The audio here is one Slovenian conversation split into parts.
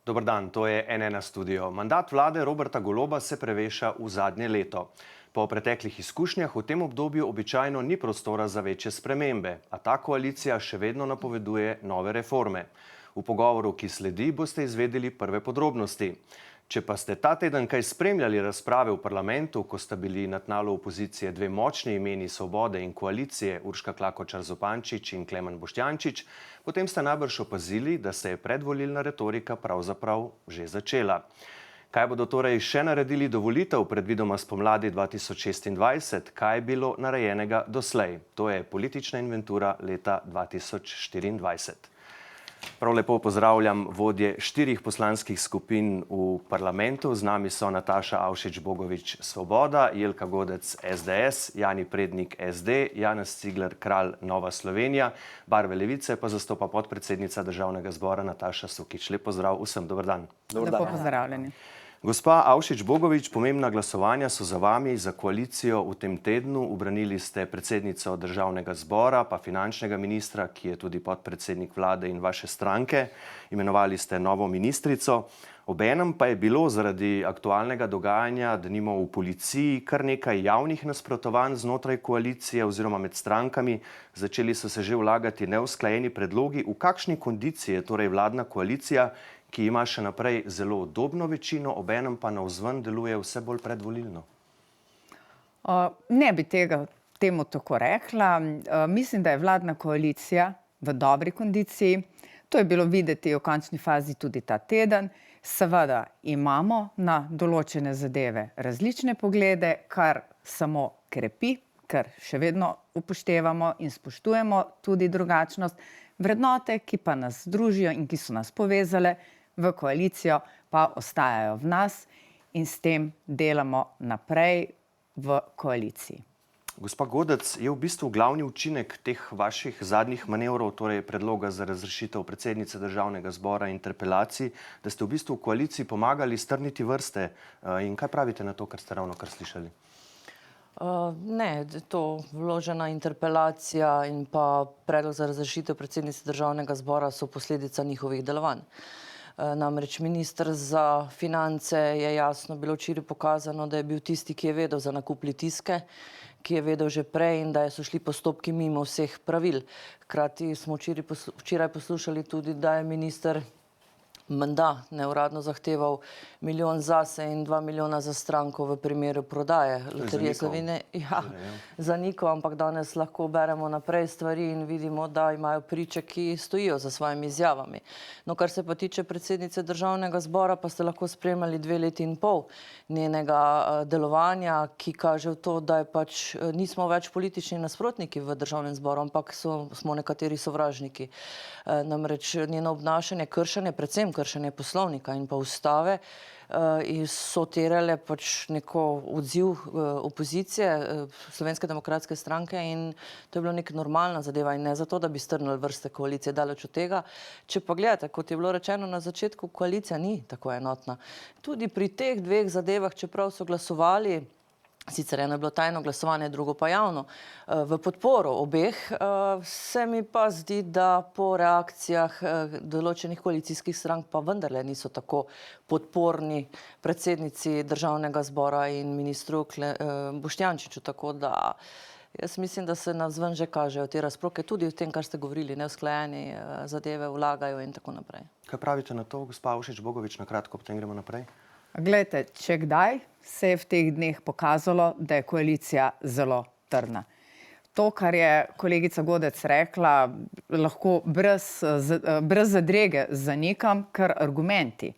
Dober dan, to je N1 studio. Mandat vlade Roberta Goloba se preveša v zadnje leto. Po preteklih izkušnjah v tem obdobju običajno ni prostora za večje spremembe, a ta koalicija še vedno napoveduje nove reforme. V pogovoru, ki sledi, boste izvedeli prve podrobnosti. Če pa ste ta teden kaj spremljali razprave v parlamentu, ko sta bili na tnalu opozicije dve močni imeni Svobode in koalicije, Urška Klakočar Zupančič in Klemen Boštjančič, potem ste najbrž opazili, da se je predvolilna retorika pravzaprav že začela. Kaj bodo torej še naredili do volitev predvidoma spomladi 2026? Kaj je bilo narejenega doslej? To je politična inventura leta 2024. Prav lepo pozdravljam vodje 4 poslanskih skupin v parlamentu. Z nami so Nataša Avšič Bogovič Svoboda, Jelka Godec SDS, Jani Prednik SD, Janez Cigler Kralj Nova Slovenija, barve Levice pa zastopa podpredsednica Državnega zbora Nataša Sukič. Lep pozdrav vsem, dober dan. Lepo pozdravljeni. Gospa Avšič Bogovič, pomembna glasovanja so za vami, za koalicijo v tem tednu. Ubranili ste predsednico Državnega zbora, pa finančnega ministra, ki je tudi podpredsednik vlade in vaše stranke. Imenovali ste novo ministrico. Obenem pa je bilo zaradi aktualnega dogajanja, denimo v policiji, kar nekaj javnih nasprotovanj znotraj koalicije oziroma med strankami. Začeli so se že vlagati neusklajeni predlogi. V kakšni kondiciji je torej vladna koalicija, ki ima še naprej zelo udobno večino, obenem pa navzven deluje vse bolj predvolilno? Ne bi temu tako rekla. Mislim, da je vladna koalicija v dobri kondiciji. To je bilo videti v končni fazi tudi ta teden. Seveda imamo na določene zadeve različne poglede, kar samo krepi, ker še vedno upoštevamo in spoštujemo tudi drugačnost. Vrednote, ki pa nas združijo in ki so nas povezale v koalicijo, pa ostajajo v nas in s tem delamo naprej v koaliciji. Gospa Godec, je v bistvu glavni učinek teh vaših zadnjih manevrov, torej predloga za razrešitev predsednice Državnega zbora interpelacij, da ste v bistvu v koaliciji pomagali strniti vrste? In kaj pravite na to, kar ste ravnokar slišali? Ne, to vložena interpelacija in pa predlog za razrešitev predsednice Državnega zbora so posledica njihovih delovanj. Namreč minister za finance je jasno bilo včeraj pokazano, da je bil tisti, ki je vedel za nakup Litijske, ki je vedel že prej in da so šli postopki mimo vseh pravil. Hkrati smo včeraj poslušali tudi, da je minister menda neuradno zahteval 1 milijon zase in 2 milijona za stranko v primeru prodaje Loterije Slovenije. Ja, zanikal, ampak danes lahko beremo naprej stvari in vidimo, da imajo priče, ki stojijo za svojimi izjavami. No, kar se pa tiče predsednice Državnega zbora, pa ste lahko spremljali 2 leti in pol njenega delovanja, ki kaže v to, da je pač nismo več politični nasprotniki v Državnem zboru, ampak smo nekateri sovražniki. Namreč njeno obnašanje, predvsem kršenje poslovnika in pa ustave, so terjale pač neko odziv opozicije Slovenske demokratske stranke in to je bilo neka normalna zadeva in ne zato, da bi strnili vrste koalicije, daleč od tega. Če pa gledate, kot je bilo rečeno na začetku, koalicija ni tako enotna. Tudi pri teh 2 zadevah, čeprav so glasovali, sicer eno je bilo tajno glasovanje, drugo pa javno, v podporo obeh, se mi pa zdi, da po reakcijah določenih koalicijskih strank pa vendarle niso tako podporni predsednici Državnega zbora in ministru Boštjančiču. Tako da jaz mislim, da se navzven že kažejo te razproke, tudi v tem, kar ste govorili, neusklajeni zadeve vlagajo in tako naprej. Kaj pravite na to, gospa Avšič Bogovič, na kratko, potem gremo naprej? Glejte, če kdaj se je v teh dneh pokazalo, da je koalicija zelo trdna. To, kar je kolegica Godec rekla, lahko brez zadrege zanikam, ker argumenti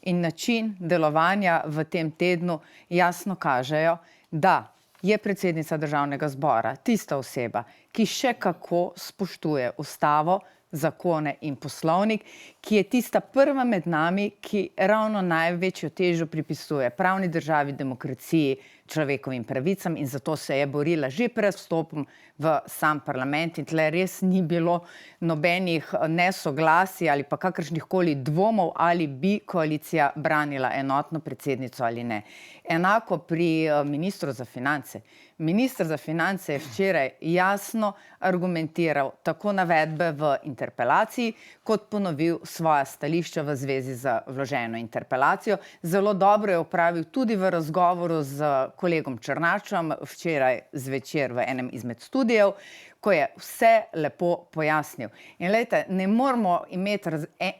in način delovanja v tem tednu jasno kažejo, da je predsednica Državnega zbora tista oseba, ki še kako spoštuje ustavo, zakone in poslovnik, ki je tista prva med nami, ki ravno največjo težo pripisuje pravni državi, demokraciji, človekovim pravicam in zato se je borila že pred vstopom v sam parlament in tle res ni bilo nobenih nesoglasij ali pa kakršnihkoli dvomov, ali bi koalicija branila enotno predsednico ali ne. Enako pri ministru za finance. Minister za finance je včeraj jasno argumentiral tako navedbe v interpelaciji, kot ponovil svoja stališča v zvezi z vloženo interpelacijo. Zelo dobro je opravil tudi v razgovoru z kolegom Černačem včeraj zvečer v enem izmed studijev, ko je vse lepo pojasnil. In glejte, ne moramo imeti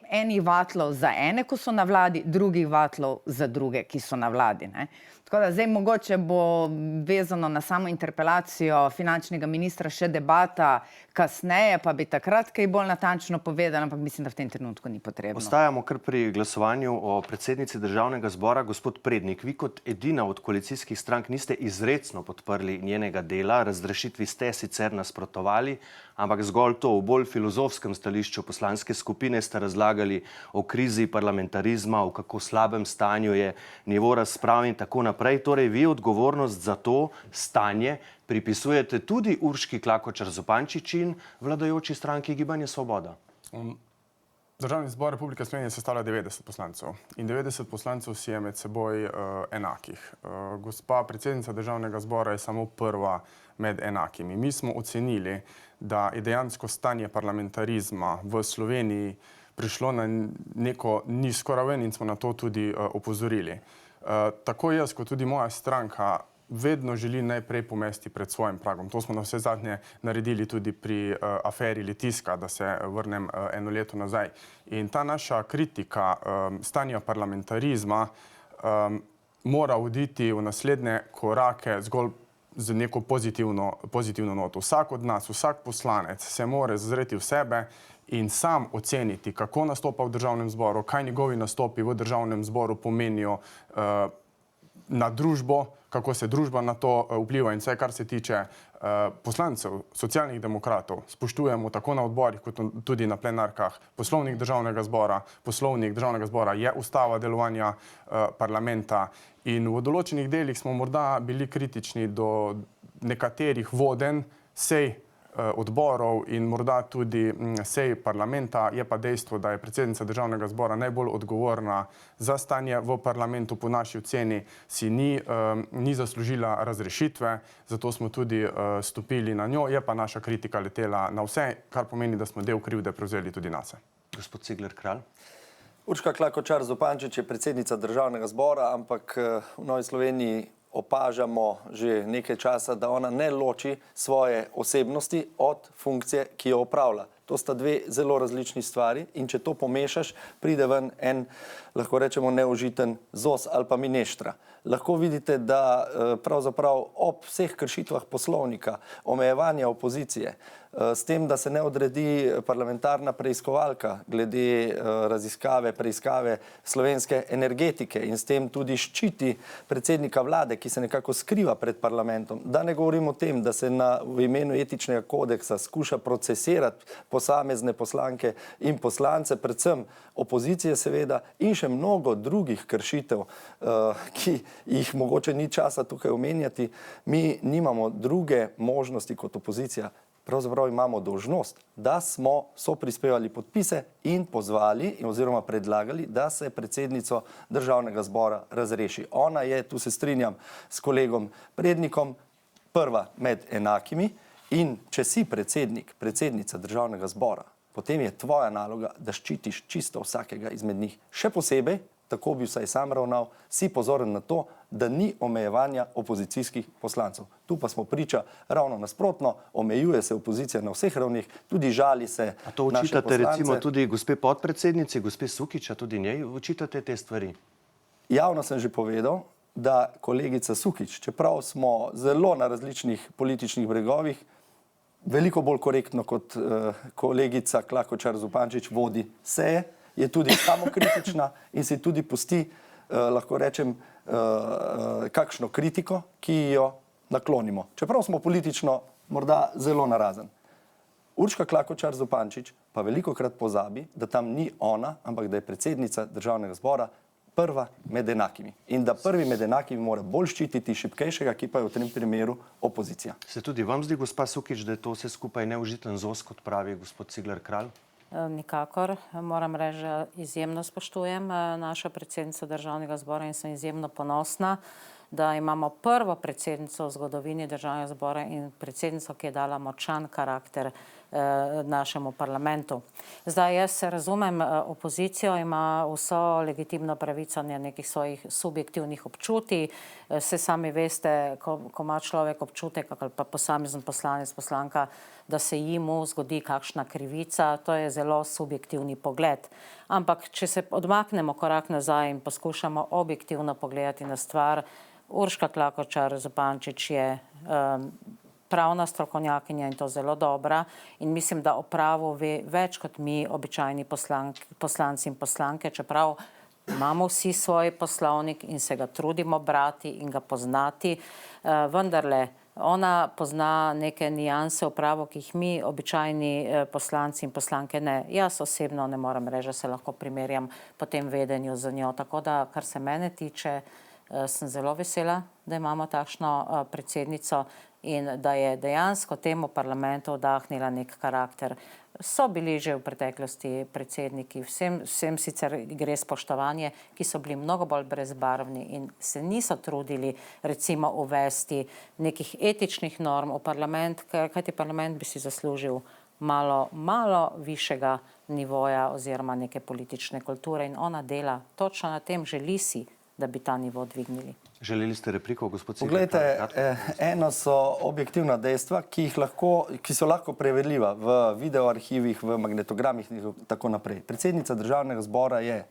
enih vatlov za ene, ko so na vladi, drugih vatlov za druge, ki so na vladi, ne. Tako da zdaj mogoče bo vezano na samo interpelacijo finančnega ministra še debata kasneje, pa bi takrat kaj bolj natančno povedala, ampak mislim, da v tem trenutku ni potrebno. Ostajamo kar pri glasovanju o predsednici Državnega zbora. Gospod Prednik, vi kot edina od koalicijskih strank niste izrecno podprli njenega dela, razrešitvi ste sicer nasprotovali, ampak zgolj to v bolj filozofskem stališču poslanske skupine ste razlagali o krizi parlamentarizma, v kako slabem stanju je nivo razprav in tako naprej. Torej, vi odgovornost za to stanje pripisujete tudi Urški Klakočar Zupančič in vladajoči stranki Gibanje Svoboda. Državni zbor Republike Slovenije sestavlja 90 poslancev in 90 poslancev si je med seboj enakih. Gospa predsednica Državnega zbora je samo prva med enakimi. Mi smo ocenili, da je dejansko stanje parlamentarizma v Sloveniji prišlo na neko nizko raven in smo na to tudi opozorili. Tako jaz kot tudi moja stranka vedno želi najprej pomesti pred svojim pragom. To smo na vse zadnje naredili tudi pri aferi Litijska, da se vrnem eno leto nazaj. In ta naša kritika stanja parlamentarizma mora voditi v naslednje korake zgolj z neko pozitivno noto. Vsak od nas, vsak poslanec se mora zazreti v sebe in sam oceniti, kako nastopa v državnem zboru, kaj njegovi nastopi v državnem zboru pomenijo na družbo, kako se družba na to vpliva in vse, kar se tiče poslancev, socialnih demokratov, spoštujemo tako na odborih, kot tudi na plenarkah poslovnik Državnega zbora. Poslovnik Državnega zbora je ustava delovanja parlamenta in v določenih delih smo morda bili kritični do nekaterih vodenj sej odborov in morda tudi sej parlamenta. Je pa dejstvo, da je predsednica Državnega zbora najbolj odgovorna za stanje v parlamentu. Po naši oceni si ni zaslužila razrešitve, zato smo tudi stopili na njo. Je pa naša kritika letela na vse, kar pomeni, da smo del krivde prevzeli tudi nase. Gospod Cigler Kralj. Urška Klakočar Zupančič je predsednica Državnega zbora, ampak v Novi Sloveniji opažamo že nekaj časa, da ona ne loči svoje osebnosti od funkcije, ki jo opravlja. To sta dve zelo različni stvari in če to pomešaš, pride ven en, lahko rečemo, neužiten zos ali pa mineštra. Lahko vidite, da pravzaprav ob vseh kršitvah poslovnika, omejevanja opozicije, s tem, da se ne odredi parlamentarna preiskovalka glede preiskave slovenske energetike in s tem tudi ščiti predsednika vlade, ki se nekako skriva pred parlamentom. Da ne govorim o tem, da se v imenu etičnega kodeksa skuša procesirati posamezne poslanke in poslance, predvsem opozicije seveda, in še mnogo drugih kršitev, ki jih mogoče ni časa tukaj omenjati. Mi nimamo druge možnosti kot opozicija. Pravzaprav imamo dolžnost, da smo soprispevali podpise in pozvali oziroma predlagali, da se predsednico Državnega zbora razreši. Ona je, tu se strinjam s kolegom Prednikom, prva med enakimi in če si predsednica Državnega zbora, potem je tvoja naloga, da ščitiš čisto vsakega izmed njih. Še posebej, tako bi vsaj sam ravnal, si pozoren na to, da ni omejevanja opozicijskih poslancev. Tu pa smo priča ravno nasprotno, omejuje se opozicija na vseh ravnih, tudi žali se naše poslance. A to očitate recimo tudi gospe podpredsednici, gospe Sukič, tudi njej očitate te stvari? Javno sem že povedal, da kolegica Sukič, čeprav smo zelo na različnih političnih bregovih, veliko bolj korektno kot kolegica Klakočar Zupančič vodi seje, je tudi samokritična in si tudi pusti, lahko rečem, kakšno kritiko, ki jo naklonimo. Čeprav smo politično morda zelo narazen. Urška Klakočar Zupančič pa velikokrat pozabi, da tam ni ona, ampak da je predsednica Državnega zbora prva med enakimi. In da prvi med enakimi mora bolj ščititi šibkejšega, ki pa je v tem primeru opozicija. Se tudi vam zdi, gospa Sukič, da je to vse skupaj neužiten zoz, kot pravi gospod Cigler Kralj? Nikakor. Moram reči, da izjemno spoštujem našo predsednico Državnega zbora in sem izjemno ponosna, da imamo prvo predsednico v zgodovini Državnega zbora in predsednico, ki je dala močan karakter našemu parlamentu. Zdaj, jaz razumem, opozicijo ima vso legitimno pravico nekih svojih subjektivnih občutij. Se sami veste, ko ima človek občutek ali pa posamezen poslanec, poslanka, da se mu zgodi kakšna krivica, to je zelo subjektivni pogled. Ampak, če se odmaknemo korak nazaj in poskušamo objektivno pogledati na stvar, Urška Klakočar Zupančič je pravna strokovnjakinja in to zelo dobra in mislim, da o pravu ve več kot mi, običajni poslanci in poslanke, čeprav imamo vsi svoj poslovnik in se ga trudimo brati in ga poznati, vendarle ona pozna neke nijanse v pravu, ki jih mi, običajni poslanci in poslanke, ne. Jaz osebno ne morem reči, da se lahko primerjam po tem vedenju z njo. Tako da, kar se mene tiče, sem zelo vesela, da imamo takšno predsednico in da je dejansko temu parlamentu vdahnila nek karakter. So bili že v preteklosti predsedniki, vsem sicer gre spoštovanje, ki so bili mnogo bolj brezbarvni in se niso trudili recimo uvesti nekih etičnih norm v parlament, kajti parlament bi si zaslužil malo višjega nivoja oziroma neke politične kulture in ona dela točno na tem, želi si, da bi ta nivo dvignili. Želeli ste repliko, gospod Cigler? Poglejte, eno so objektivna dejstva, ki so lahko preverljiva v videoarhivih, v magnetogramih in tako naprej. Predsednica Državnega zbora je,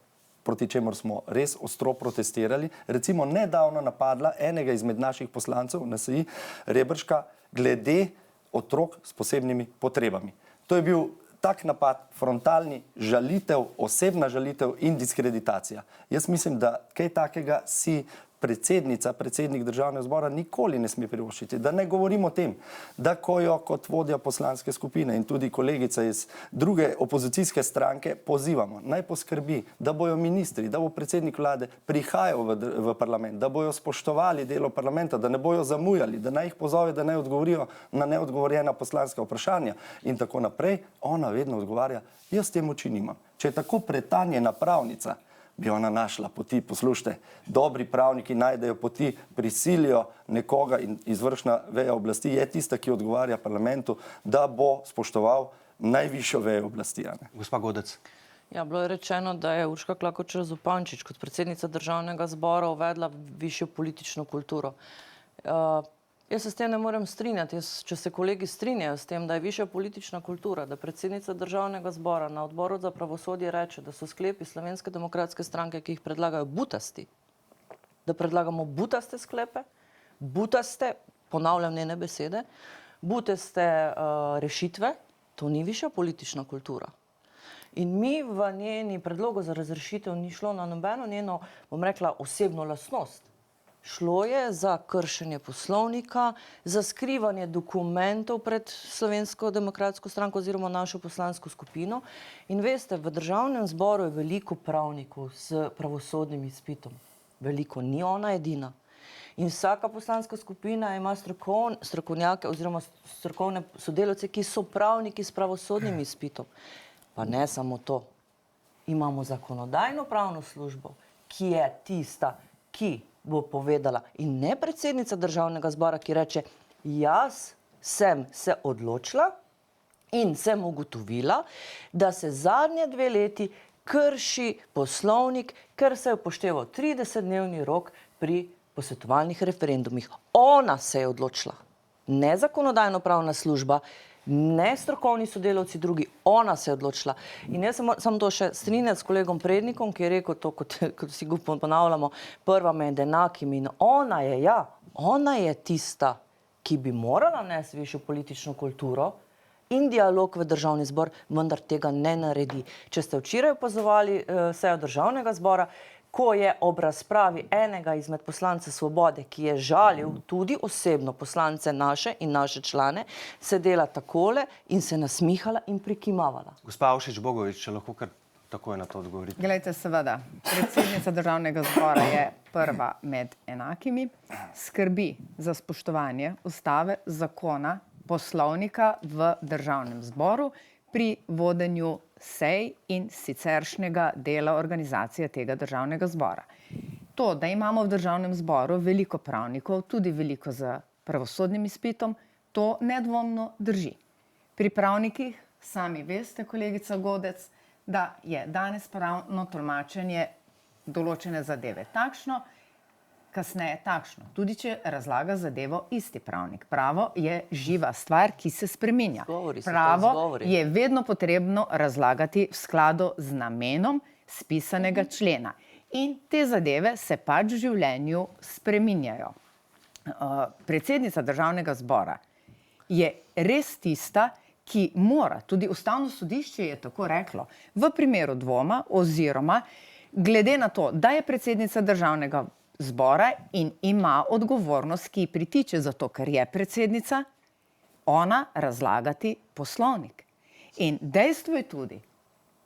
proti čemur smo res ostro protestirali, recimo nedavno napadla enega izmed naših poslancev na SI, Reberška, glede otrok s posebnimi potrebami. To je bil tak napad, frontalni, žalitev, osebna žalitev in diskreditacija. Jaz mislim, da kaj takega si predsednik Državnega zbora nikoli ne sme privoščiti. Da ne govorim o tem, da ko jo kot vodja poslanske skupine in tudi kolegica iz druge opozicijske stranke pozivamo, naj poskrbi, da bojo ministri, da bo predsednik vlade prihajal v parlament, da bojo spoštovali delo parlamenta, da ne bojo zamujali, da naj jih pozove, da naj odgovorijo na neodgovorjena poslanska vprašanja in tako naprej, ona vedno odgovarja, jaz te moči nimam. Če je tako pretanjena pravnica, bi ona našla poti, poslušajte, dobri pravniki najdejo poti, prisilijo nekoga in izvršna veja oblasti je tista, ki odgovarja parlamentu, da bo spoštoval najvišjo vejo oblasti. Gospa Godec. Ja, bilo je rečeno, da je Urška Klakočar Zupančič kot predsednica Državnega zbora uvedla višjo politično kulturo. Jaz se s tem ne morem strinjati. Če se kolegi strinjajo s tem, da je višja politična kultura, da predsednica Državnega zbora na odboru za pravosodje reče, da so sklepi Slovenske demokratske stranke, ki jih predlagajo, butasti, da predlagamo butaste sklepe, butaste, ponavljam njene besede, butaste rešitve, to ni višja politična kultura. In mi v njeni predlogu za razrešitev ni šlo na nobeno njeno, bom rekla, osebno lastnost. Šlo je za kršenje poslovnika, za skrivanje dokumentov pred Slovensko demokratsko stranko oziroma našo poslansko skupino. In veste, v Državnem zboru je veliko pravnikov s pravosodnim izpitom. Veliko, ni ona edina. In vsaka poslanska skupina ima strokovnjake oziroma strokovne sodelavce, ki so pravniki s pravosodnim izpitom. Pa ne samo to. Imamo zakonodajno pravno službo, ki je tista, ki bo povedala in ne predsednica Državnega zbora, ki reče, jaz sem se odločila in sem ugotovila, da se zadnje 2 leti krši poslovnik, ker se je upošteval 30-dnevni rok pri posvetovalnih referendumih. Ona se je odločila, ne zakonodajno-pravna služba, ne strokovni sodelavci drugi, ona se je odločila. In jaz sem to še strinjati s kolegom Prednikom, ki je rekel to, kot si ga ponavljamo, prva med enakimi. In ona je tista, ki bi morala nesti višjo politično kulturo in dialog v Državni zbor, vendar tega ne naredi. Če ste včeraj opazovali sejo Državnega zbora, ko je ob razpravi enega izmed poslancev Svobode, ki je žalil tudi osebno poslance naše in naše člane, sedela takole in se nasmihala in prikimavala. Gospa Avšič Bogovič, če lahko kar Tako je na to odgovoriti. Glejte, seveda, predsednica državnega zbora je prva med enakimi, skrbi za spoštovanje ustave, zakona, poslovnika v državnem zboru pri vodenju sej in siceršnjega dela organizacije tega državnega zbora. To, da imamo v državnem zboru veliko pravnikov, tudi veliko z pravosodnim izpitom, to nedvomno drži. Pri pravnikih, sami veste, kolegica Godec, da je danes pravno tolmačenje določene zadeve takšno, kasneje takšno, tudi če razlaga zadevo isti pravnik. Pravo je živa stvar, ki se spreminja. Pravo je vedno potrebno razlagati v skladu z namenom spisanega člena. In te zadeve se pač v življenju spreminjajo. Predsednica državnega zbora je res tista, ki mora, tudi Ustavno sodišče je tako reklo, v primeru dvoma oziroma glede na to, da je predsednica državnega zbora in ima odgovornost, ki ji pritiče zato, ker je predsednica, ona razlagati poslovnik. In dejstvo je tudi,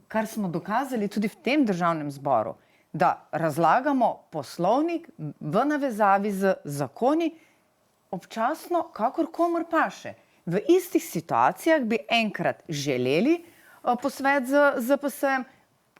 kar smo dokazali tudi v tem državnem zboru, da razlagamo poslovnik v navezavi z zakoni občasno, kakor komur paše. V istih situacijah bi enkrat želeli posvet z ZPS-em,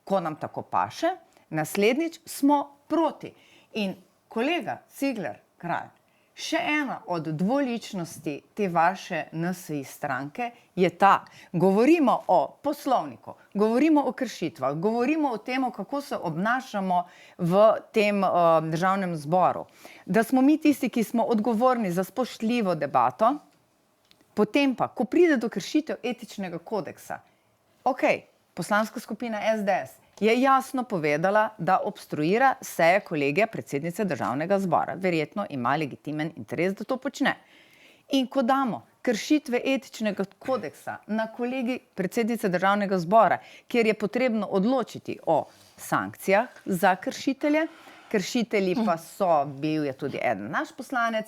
ko nam tako paše, naslednjič smo proti. In kolega Cigler Kralj, še ena od dvoličnosti te vaše NSi stranke je ta. Govorimo o poslovniku, govorimo o kršitvah, govorimo o tem, kako se obnašamo v tem državnem zboru. Da smo mi tisti, ki smo odgovorni za spoštljivo debato, potem pa, ko pride do kršitev etičnega kodeksa, poslanska skupina SDS je jasno povedala, da obstruira seje kolegija predsednice državnega zbora. Verjetno ima legitimen interes, da to počne. In ko damo kršitve etičnega kodeksa na kolegij predsednice državnega zbora, kjer je potrebno odločiti o sankcijah za kršitelje, kršitelji pa so, bil je tudi eden naš poslanec,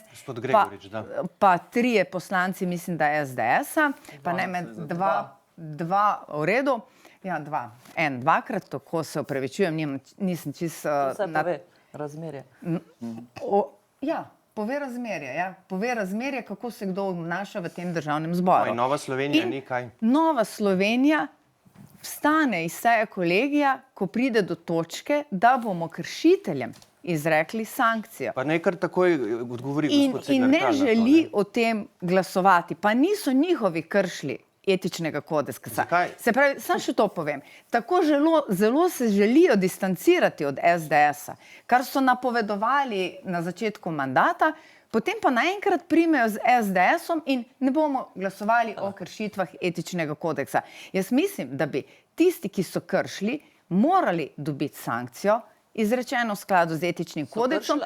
pa 3 poslanci, mislim, da SDS-a, pa ne med dva v redu, ja, dvakrat, tako se opravičujem, nisem čisto... Vse pove razmerje. Ja, pove razmerje, ja. Pove razmerje, kako se kdo obnaša v tem državnem zboru. In Nova Slovenija ni kaj? Nova Slovenija vstane iz seje kolegija, ko pride do točke, da bomo kršiteljem izrekli sankcijo. Pa naj kar takoj odgovori gospod Cigler Kralj. In ne želi o tem glasovati, pa niso njihovi kršili etičnega kodeksa. Zakaj? Se pravi, samo še to povem, tako zelo se želijo distancirati od SDS-a, kar so napovedovali na začetku mandata, potem pa naenkrat primejo z SDS-om in ne bomo glasovali o kršitvah etičnega kodeksa. Jaz mislim, da bi tisti, ki so kršili, morali dobiti sankcijo, izrečeno v skladu z etičnim kodeksom,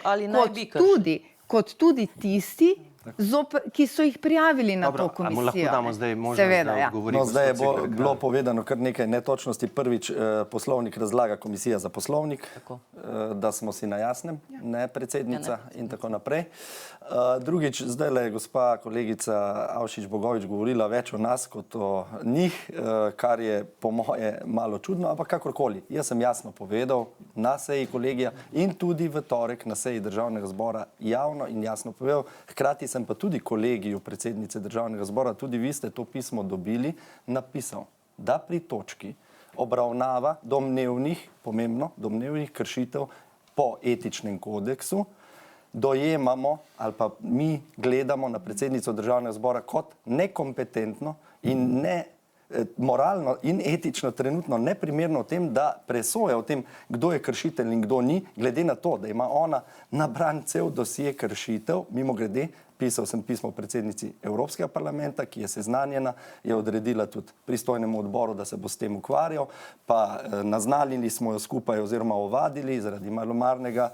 kot tudi tisti, ki so jih prijavili na to komisijo. Lahko damo zdaj možnost, da odgovori gospod Zdaj je Cigler Kralj. bilo povedano kar nekaj netočnosti. Prvič, poslovnik razlaga komisija za poslovnik, da smo si na jasnem, ne predsednica in tako naprej. Drugič, zdaj je gospa kolegica Avšič Bogovič govorila več o nas kot o njih, kar je po moje malo čudno, ampak kakorkoli. Jaz sem jasno povedal na seji kolegija in tudi v torek na seji državnega zbora javno in jasno povedal, hkrati sem pa tudi kolegiju predsednice državnega zbora, tudi vi ste to pismo dobili, napisal, da pri točki obravnava domnevnih kršitev po etičnem kodeksu dojemamo ali pa mi gledamo na predsednico državnega zbora kot nekompetentno in ne moralno in etično trenutno neprimerno v tem, da presoja o tem, kdo je kršitelj in kdo ni, glede na to, da ima ona nabran cel dosje kršitev, mimogrede, pisal sem pismo predsednici Evropskega parlamenta, ki je seznanjena, je odredila tudi pristojnemu odboru, da se bo s tem ukvarjal, pa naznanili smo jo skupaj oziroma ovadili zaradi malomarnega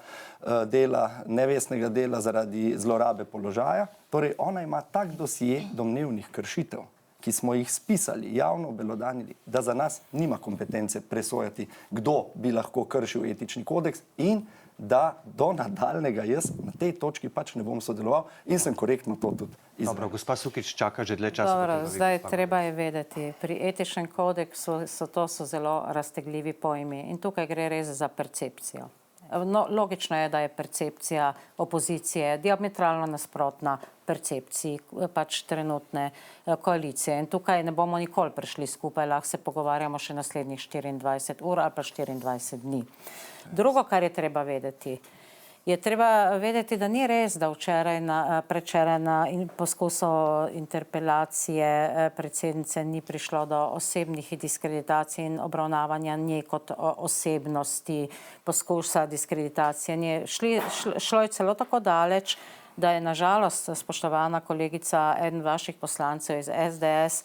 dela, nevestnega dela, zaradi zlorabe položaja. Torej, ona ima tak dosje domnevnih kršitev, ki smo jih spisali, javno obelodanili, da za nas nima kompetence presojati, kdo bi lahko kršil etični kodeks in da do nadaljnega jaz na tej točki pač ne bom sodeloval in sem korektno to tudi izvedel. Dobro, gospa Sukič čaka že dlje časa. Dobro, potem, da vi, zdaj gospa treba je vedeti, pri etičnem kodeksu so zelo raztegljivi pojmi in tukaj gre res za percepcijo. No, logično je, da je percepcija opozicije diametralno nasprotna percepciji pač trenutne koalicije. In tukaj ne bomo nikoli prišli skupaj, lahko se pogovarjamo še naslednjih 24 ur ali pa 24 dni. Drugo, kar je treba vedeti, da ni res, da predvčeraj na poskusu interpelacije predsednice ni prišlo do osebnih diskreditacij in obravnavanja nje kot osebnosti, poskusa diskreditacije. Šlo je celo tako daleč, da je nažalost spoštovana kolegica, eden vaših poslancev iz SDS,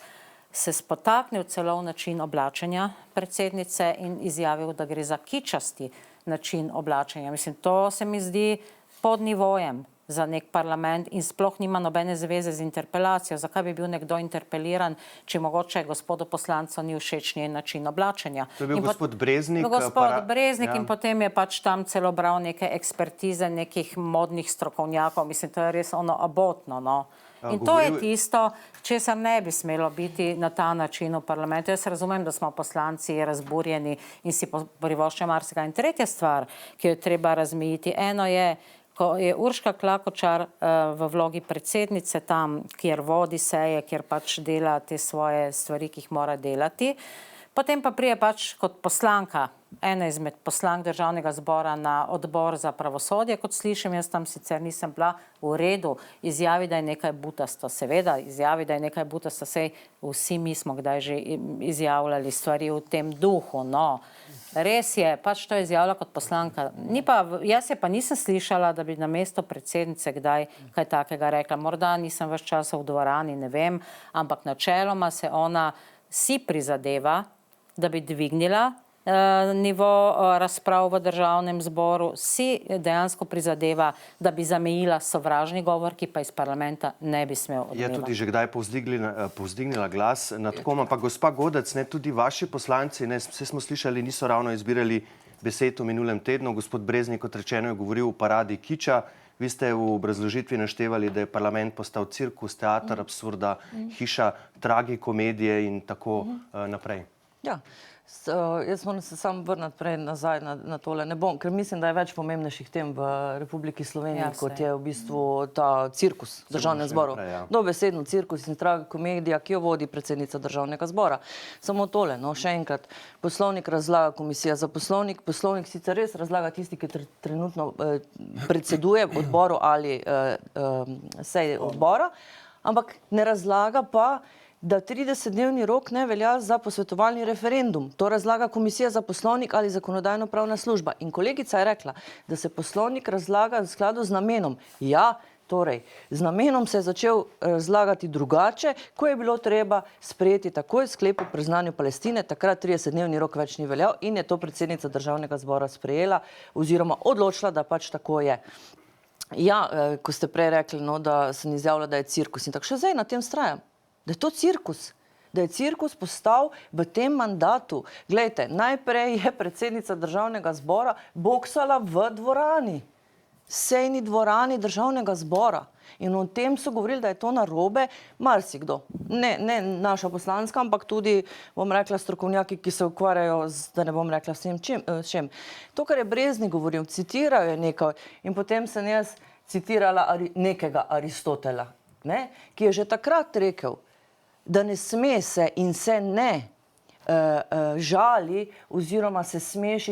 se spotaknil celo v način oblačenja predsednice in izjavil, da gre za kičasti način oblačenja. Mislim, to se mi zdi pod nivojem za nek parlament in sploh nima nobene zveze z interpelacijo. Zakaj bi bil nekdo interpeliran, če mogoče gospodu poslancu ni všeč njen način oblačenja? To je bil gospod Breznik. Gospod Breznik ja. In potem je pač tam celo bral neke ekspertize nekih modnih strokovnjakov. Mislim, to je res ono abotno, no. In to je tisto, česar ne bi smelo biti na ta način v parlamentu. Jaz razumem, da smo poslanci razburjeni in si privoščimo marsikaj. In tretja stvar, ki jo je treba razmejiti, eno je, ko je Urška Klakočar v vlogi predsednice tam, kjer vodi seje, kjer pač dela te svoje stvari, ki jih mora delati, potem pa prije pač kot poslanka, ena izmed poslank Državnega zbora na odbor za pravosodje, kot slišim, jaz tam sicer nisem bila, v redu, izjavi, da je nekaj butasto. Seveda, izjavi, da je nekaj butasto, sej vsi mi smo kdaj že izjavljali stvari v tem duhu, no. Res je, pač to je izjavila kot poslanka. Jaz je pa nisem slišala, da bi na mesto predsednice kdaj kaj takega rekla. Morda nisem več časa v dvorani, ne vem, ampak načeloma se ona si prizadeva, da bi dvignila nivo razprav v Državnem zboru, si dejansko prizadeva, da bi zamejila sovražni govor, ki pa iz parlamenta ne bi smel odmevati. Je tudi že kdaj povzdignila glas nad kom, ampak gospa Godec, ne, tudi vaši poslanci, ne, vse smo slišali, niso ravno izbirali besed v minulem tednu. Gospod Breznik, kot rečeno, je govoril o paradi kiča. Vi ste v obrazložitvi naštevali, da je parlament postal cirkus, teater absurda, hiša tragikomedije in tako naprej. Ja, jaz moram se samo vrniti prej nazaj na tole. Ne bom, ker mislim, da je več pomembnejših tem v Republiki Sloveniji, kot je v bistvu ta cirkus v Državnem zboru. Dobesedno cirkus in tragikomedija, ki jo vodi predsednica Državnega zbora. Samo tole, no, še enkrat. Poslovnik razlaga Komisija za poslovnik. Poslovnik sicer res razlaga tisti, ki trenutno predseduje odboru ali seji odbora, ampak ne razlaga pa, da 30-dnevni rok ne velja za posvetovalni referendum. To razlaga Komisija za poslovnik ali Zakonodajno-pravna služba. In kolegica je rekla, da se poslovnik razlaga v skladu z namenom. Ja, torej, z namenom se je začel razlagati drugače, ko je bilo treba sprejeti takoj sklep o priznanju Palestine. Takrat 30-dnevni rok več ni veljal in je to predsednica Državnega zbora sprejela oziroma odločila, da pač tako je. Ja, ko ste prej rekli, no, da sem izjavila, da je cirkus in tako še zdaj na tem vztrajam. Da je to cirkus, da je cirkus postal v tem mandatu. Glejte, najprej je predsednica Državnega zbora boksala v dvorani, sejni dvorani Državnega zbora. In o tem so govorili, da je to narobe marsikdo. Ne naša poslanska, ampak tudi, bom rekla, strokovnjaki, ki se ukvarjajo z, da ne bom rekla s čem. To, kar je Breznik govoril, citirajo je nekaj in potem sem jaz citirala nekega Aristotela, ne, ki je že takrat rekel, da ne sme se in se ne žali oziroma se smeši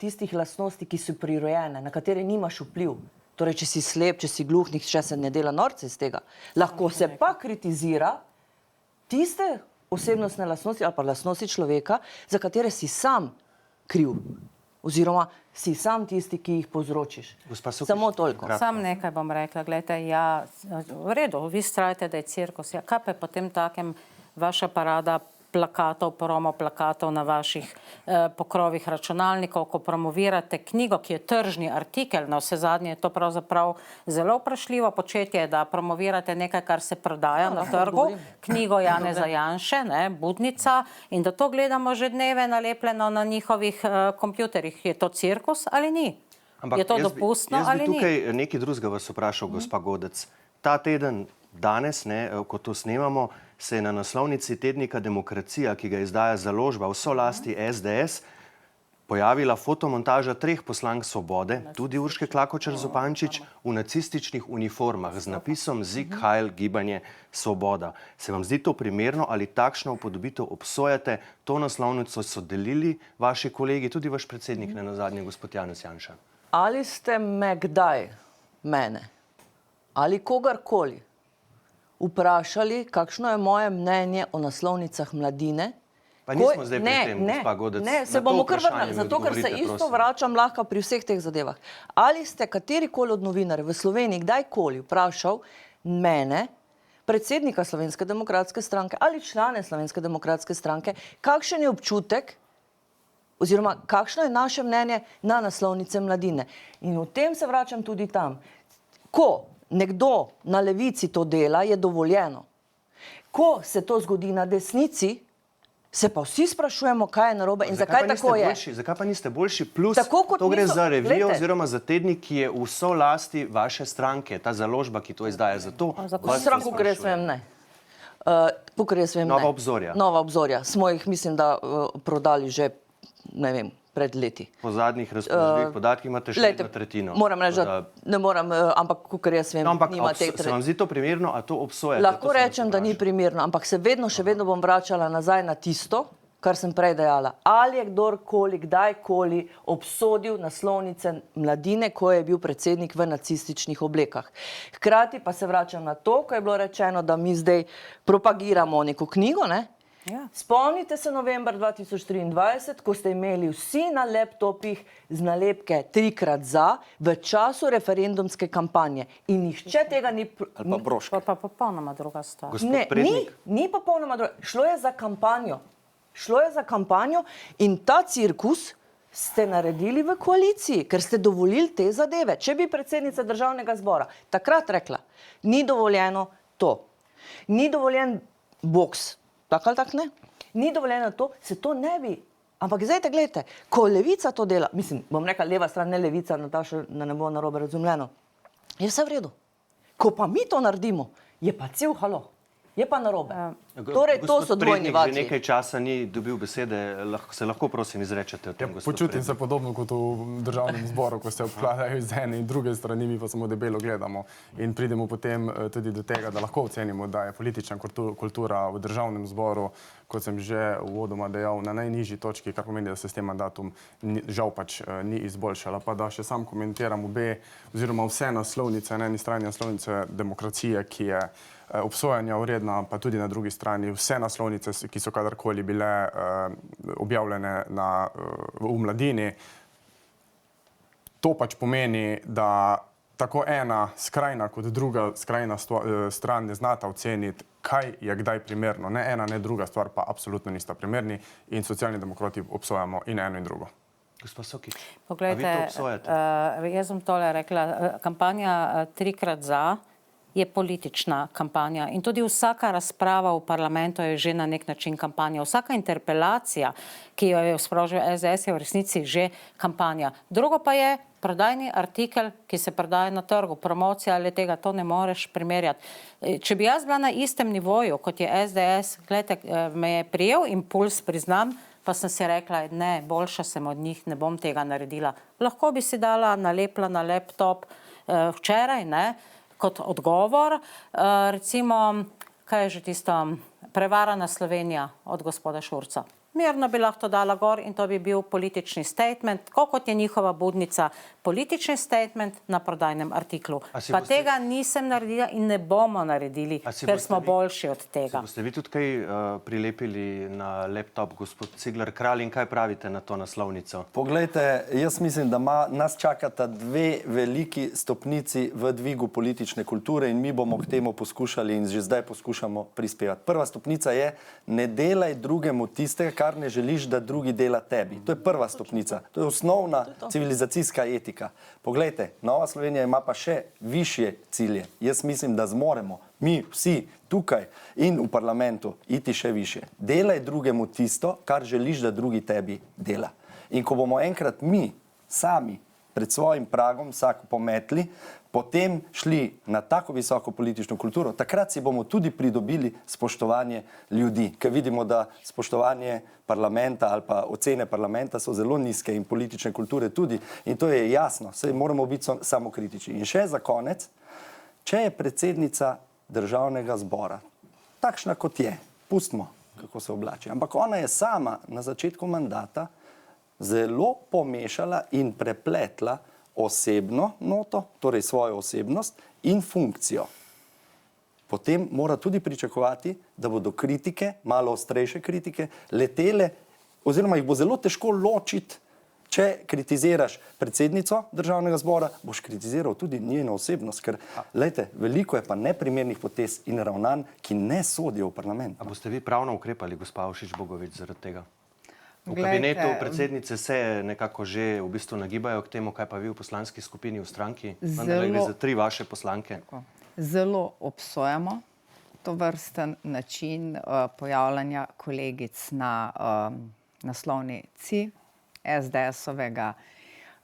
tistih lastnosti, ki so prirojene, na katere nimaš vpliv. Torej, če si slep, če si gluh, nihče se ne dela norce iz tega. Lahko se pa kritizira tiste osebnostne lastnosti ali pa lastnosti človeka, za katere si sam kriv. Oziroma si sam tisti, ki jih povzročiš. Samo toliko. Sam nekaj bom rekla. Glejte, ja, v redu, vi vztrajate, da je cirkus. Ja, kaj pa je potem takem vaša parada plakatov, promo plakatov na vaših pokrovih računalnikov, ko promovirate knjigo, ki je tržni artikel, na vse zadnje je to pravzaprav zelo vprašljivo početje, da promovirate nekaj, kar se prodaja na trgu, knjigo Janeza Janše, ne, Budnica, in da to gledamo že dneve nalepljeno na njihovih kompjuterjih. Je to cirkus ali ni? Je to dopustno ali Jaz bi ni? tukaj nekaj drugega vas vprašal, gospa Godec. Ta teden, danes, ko to snemamo, se je na naslovnici tednika Demokracija, ki ga izdaja založba v solasti SDS, pojavila fotomontaža 3 poslank Svobode, tudi Urške Klakočar Zupančič, v nacističnih uniformah z napisom Sieg Heil Gibanje Svoboda. Se vam zdi to primerno ali takšno upodobitev obsojate? To naslovnico so delili vaši kolegi, tudi vaš predsednik, nenazadnje gospod Janez Janša. Ali ste me kdaj, mene ali kogarkoli, vprašali, kakšno je moje mnenje o naslovnicah Mladine? Pa nismo zdaj pri tem, gospa Godec. Ne, se Na to bomo kar vprašanje vrnili, mi zato ker se odgovorite, isto prosim. vračam lahko pri vseh teh zadevah. Ali ste katerikoli od novinarjev v Sloveniji kdajkoli vprašal mene, predsednika Slovenske demokratske stranke ali člane Slovenske demokratske stranke, kakšen je občutek oziroma kakšno je naše mnenje na naslovnice Mladine? In v tem se vračam tudi tam. Ko nekdo na levici to dela, je dovoljeno. Ko se to zgodi na desnici, se pa vsi sprašujemo, kaj je narobe in zakaj tako je. Zakaj pa niste boljši? Plus, Tako kot to gre niso- za revijo glejte. oziroma za tednik, ki je v solasti vaše stranke, ta založba, ki to izdaja. Zato vas Stranko, to ker jaz sprašujem. vem, ne. Kakor jaz vem, Nova ne. obzorja. Nova obzorja. Smo jih, mislim, da prodali že, ne vem, pred leti. Po zadnjih razpoložljivih podatkih imate še Glejte, eno tretjino. moram reči, Tako da ne moram, ampak kakor jaz vem, No, ampak nima te se vam zdi to primerno, a to obsojate? Lahko To sem vas rečem, da ni vprašal. primerno, ampak se vedno, še vedno bom vračala nazaj na tisto, kar sem prej dejala. Ali je kdorkoli, kdajkoli obsodil naslovnice Mladine, ko je bil predsednik v nacističnih oblekah. Hkrati pa se vračam na to, ko je bilo rečeno, da mi zdaj propagiramo neko knjigo, ne? Ja. Spomnite se november 2023, ko ste imeli vsi na laptopih z nalepke 3x za v času referendumske kampanje. In nihče tega ni... Ali pa broške. To pa popolnoma druga stvar. Gospod Ne, Prednik, ni popolnoma drugo. Šlo je za kampanjo. Šlo je za kampanjo in ta cirkus ste naredili v koaliciji, ker ste dovolili te zadeve. Če bi predsednica Državnega zbora takrat rekla, ni dovoljeno to, ni dovoljen boks, tako ali tako ne, ni dovoljeno to, se to ne bi. Ampak zdaj, gledajte, ko levica to dela, mislim, bom rekla leva stran, ne levica, Nataša, da ne bo narobe razumljeno, je vse v redu. Ko pa mi to naredimo, je pa cel halo. Je pa narobe. Torej, to so gospod dvojni Prednik že vatli. nekaj časa ni dobil besede, se lahko prosim izrečete o tem, gospod Počutim se Prednik. podobno kot v državnem zboru, ko se obkladajo iz ene in druge strani, mi pa samo debelo gledamo in pridemo potem tudi do tega, da lahko ocenimo, da je politična kultura v državnem zboru, kot sem že uvodoma dejal, na najnižji točki, kar pomeni, da se s tem mandatom žal pač ni izboljšala. Pa da še sam komentiram obe oziroma vse naslovnice, na eni strani naslovnice Demokracije, ki je obsojanja vredna, pa tudi na drugi strani vse naslovnice, ki so kadarkoli bile objavljene v Mladini. To pač pomeni, da tako ena skrajna kot druga skrajna stran ne znata oceniti, kaj je kdaj primerno. Ne ena, ne druga stvar pa absolutno nista primerni in Socialni demokrati obsojamo in eno in drugo. Gospod Sokič, a vi to Poglejte, obsojate? jaz sem tole rekla, kampanja 3x za je politična kampanja in tudi vsaka razprava v parlamentu je že na nek način kampanja. Vsaka interpelacija, ki jo je sprožil SDS, je v resnici že kampanja. Drugo pa je prodajni artikel, ki se prodaja na trgu, promocija ali tega, to ne moreš primerjati. Če bi jaz bila na istem nivoju, kot je SDS, gledajte, me je prijel impuls, priznam, pa sem si rekla, ne, boljša sem od njih, ne bom tega naredila. Lahko bi si dala nalepla na laptop včeraj, ne, kot odgovor, recimo, kaj je že tisto, prevarana Slovenija od gospoda Šurca. Mirno bi lahko to dala gor in to bi bil politični statement, tako kot je njihova budnica, politični statement na prodajnem artiklu. A si Pa boste- tega nisem naredila in ne bomo naredili, A si ker boste smo vi- boljši od Se tega. boste vi tudi kaj prilepili na laptop, gospod Cigler Kralj, in kaj pravite na to naslovnico? Poglejte, jaz mislim, da nas čakata dve veliki stopnici v dvigu politične kulture in mi bomo k temu poskušali in že zdaj poskušamo prispevati. Prva stopnica je, ne delaj drugemu tistega, kar ne želiš, da drugi dela tebi. To je prva stopnica. To je osnovna civilizacijska etika. Poglejte, Nova Slovenija ima pa še višje cilje. Jaz mislim, da zmoremo mi vsi tukaj in v parlamentu iti še više. Delaj drugemu tisto, kar želiš, da drugi tebi dela. In ko bomo enkrat mi sami pred svojim pragom vsak pometli, potem šli na tako visoko politično kulturo, takrat si bomo tudi pridobili spoštovanje ljudi, ker vidimo, da spoštovanje parlamenta ali pa ocene parlamenta so zelo nizke in politične kulture tudi, in to je jasno, saj moramo biti samokritični. In še za konec, če je predsednica Državnega zbora takšna, kot je, pustimo, kako se oblači, ampak ona je sama na začetku mandata zelo pomešala in prepletla osebno noto, torej svojo osebnost in funkcijo. Potem mora tudi pričakovati, da bodo kritike, malo ostrejše kritike, letele, oziroma jih bo zelo težko ločiti. Če kritiziraš predsednico Državnega zbora, boš kritiziral tudi njeno osebnost, ker, glejte, veliko je pa neprimernih potez in ravnanj, ki ne sodijo v parlament. A boste vi pravno ukrepali, gospa Avšič Bogovič, zaradi tega? V kabinetu predsednice se nekako že v bistvu nagibajo k temu, kaj pa vi v poslanski skupini, v stranki, vendar gre za 3 vaše poslanke. Zelo obsojamo to vrsten način pojavljanja kolegic na naslovnici SDS-ovega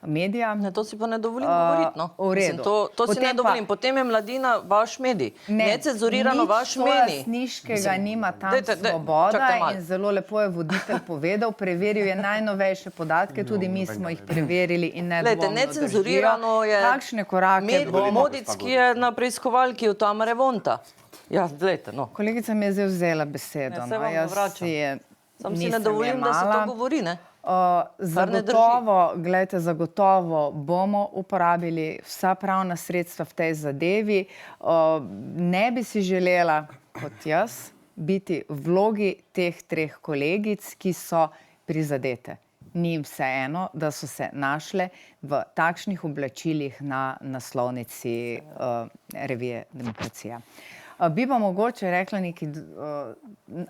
medija. Ne, to si pa ne dovolim govoriti, no. V redu. Mislim, to si ne dovolim. Potem je Mladina vaš medij. Necenzurirano vaš medij. Nič pojasniškega nima tam Svoboda in zelo lepo je voditelj povedal, preveril je najnovejše podatke, tudi mi smo jih preverili in nedvomno držijo. Necenzurirano je Kakšne korake Modic, ki je na preiskovalki v Tamare Vonta. Ja, gledajte, no. Kolegica mi je zdaj vzela besedo. Se vam vračam. Sam si ne dovolim, da se to govori, ne? Zagotovo bomo uporabili vsa pravna sredstva v tej zadevi. Ne bi si želela, kot jaz, biti v vlogi teh 3 kolegic, ki so prizadete. Ni jim vseeno, da so se našle v takšnih oblačilih na naslovnici revije Demokracija. Bi pa mogoče rekla nekaj,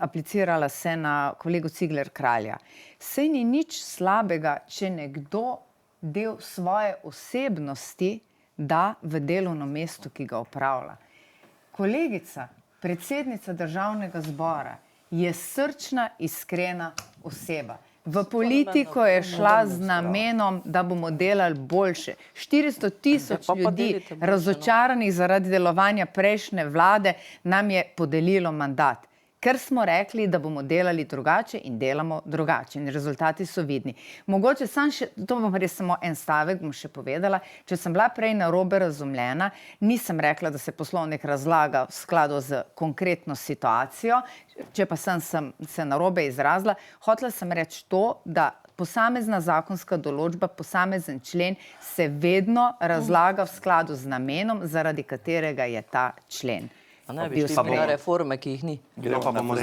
aplicirala se na kolego Cigler Kralja. Saj ni nič slabega, če nekdo del svoje osebnosti da v delovno mesto, ki ga opravlja. Kolegica, predsednica Državnega zbora, je srčna, iskrena oseba. V politiko je šla z namenom, da bomo delali boljše. 400 000 ljudi, razočaranih zaradi delovanja prejšnje vlade, nam je podelilo mandat. Ker smo rekli, da bomo delali drugače in delamo drugače. In rezultati so vidni. Mogoče to bom res samo en stavek, bom še povedala. Če sem bila prej narobe razumljena, nisem rekla, da se poslovnik razlaga v skladu z konkretno situacijo. Če pa sem se narobe izrazila, hotela sem reči to, da posamezna zakonska določba, posamezen člen se vedno razlaga v skladu z namenom, zaradi katerega je ta člen. Ne bi šli na reforme, ki jih ni. Pa bomo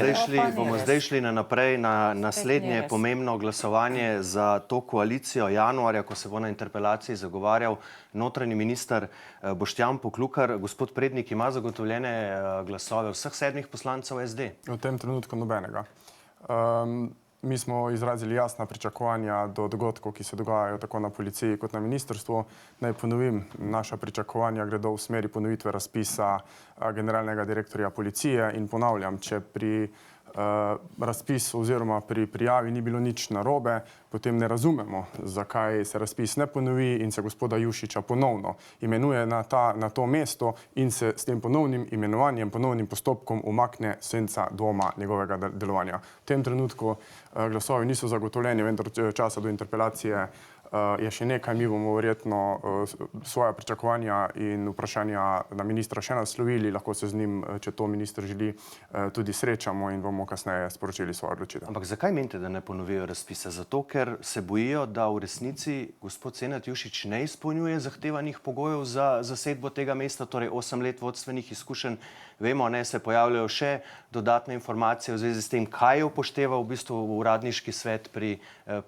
zdaj šli naprej na naslednje pomembno glasovanje za to koalicijo januarja, ko se bo na interpelaciji zagovarjal notranji minister Boštjan Poklukar. Gospod Prednik, ima zagotovljene glasove vseh 7 poslancev SD? V tem trenutku nobenega. Mi smo izrazili jasna pričakovanja do dogodkov, ki se dogajajo tako na policiji kot na ministrstvu. Naj ponovim, naša pričakovanja gredo v smeri ponovitve razpisa generalnega direktorja policije in ponavljam, če pri razpisu oziroma pri prijavi ni bilo nič narobe, potem ne razumemo, zakaj se razpis ne ponovi in se gospoda Jušića ponovno imenuje na to mesto in se s tem ponovnim imenovanjem, ponovnim postopkom umakne senca dvoma njegovega delovanja. V tem trenutku glasovi niso zagotovljeni, vendar časa do interpelacije je še nekaj. Mi bomo verjetno svoja pričakovanja in vprašanja na ministra še naslovili, lahko se z njim, če to minister želi, tudi srečamo in bomo kasneje sporočili svojo odločitev. Ampak zakaj menite, da ne ponovijo razpisa? Zato, ker se bojijo, da v resnici gospod Senad Jušić ne izpolnjuje zahtevanih pogojev za zasedbo tega mesta, torej 8 let vodstvenih izkušenj. Vemo, se pojavljajo še dodatne informacije v zvezi s tem, kaj je upošteval v bistvu uradniški svet pri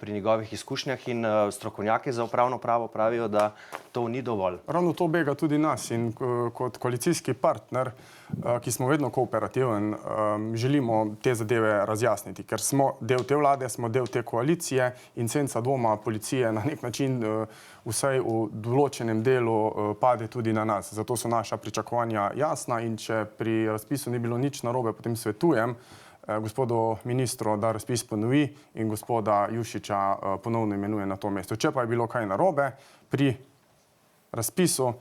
njegovih izkušnjah in strokovnjaki za upravno pravo pravijo, da to ni dovolj. Ravno to bega tudi nas in kot koalicijski partner, ki smo vedno kooperativen, želimo te zadeve razjasniti, ker smo del te vlade, smo del te koalicije in senca dvoma policije na nek način vsaj v določenem delu pade tudi na nas. Zato so naša pričakovanja jasna in če pri razpisu ni bilo nič narobe, potem svetujem gospodu ministru, da razpis ponovi in gospoda Jušiča ponovno imenuje na to mesto. Če pa je bilo kaj narobe pri razpisu,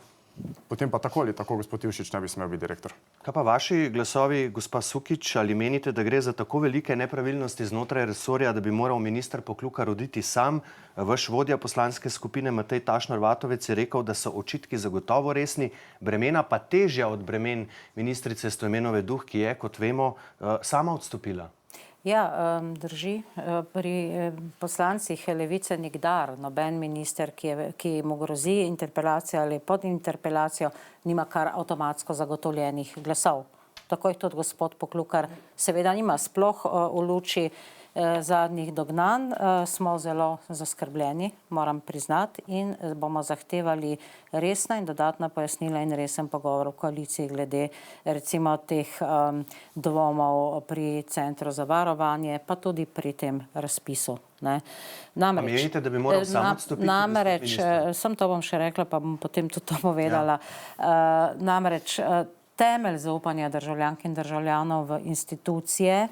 potem pa tako ali tako gospod Jušič ne bi smel biti direktor. Kaj pa vaši glasovi, gospa Sukič, ali menite, da gre za tako velike nepravilnosti znotraj resorja, da bi moral minister Poklukar oditi sam? Vaš vodja poslanske skupine Matej Tašner Vatovec je rekel, da so očitki zagotovo resni, bremena pa težja od bremen ministrice Stojmenove Duh, ki je, kot vemo, sama odstopila. Ja, drži. Pri poslancih Levice nikdar noben minister, ki mu grozi interpelacijo ali pod interpelacijo, nima kar avtomatsko zagotovljenih glasov. Tako je tudi gospod Poklukar seveda nima. Sploh v luči zadnjih dognanj smo zelo zaskrbljeni, moram priznati, in bomo zahtevali resna in dodatna pojasnila in resen pogovor v koaliciji glede recimo teh dvomov pri Centru za varovanje, pa tudi pri tem razpisu. Namreč, menite, da bi moral sam odstopiti? Namreč, sem to bom še rekla, pa bom potem tudi to povedala. Namreč, temelj zaupanja državljank in državljanov v institucije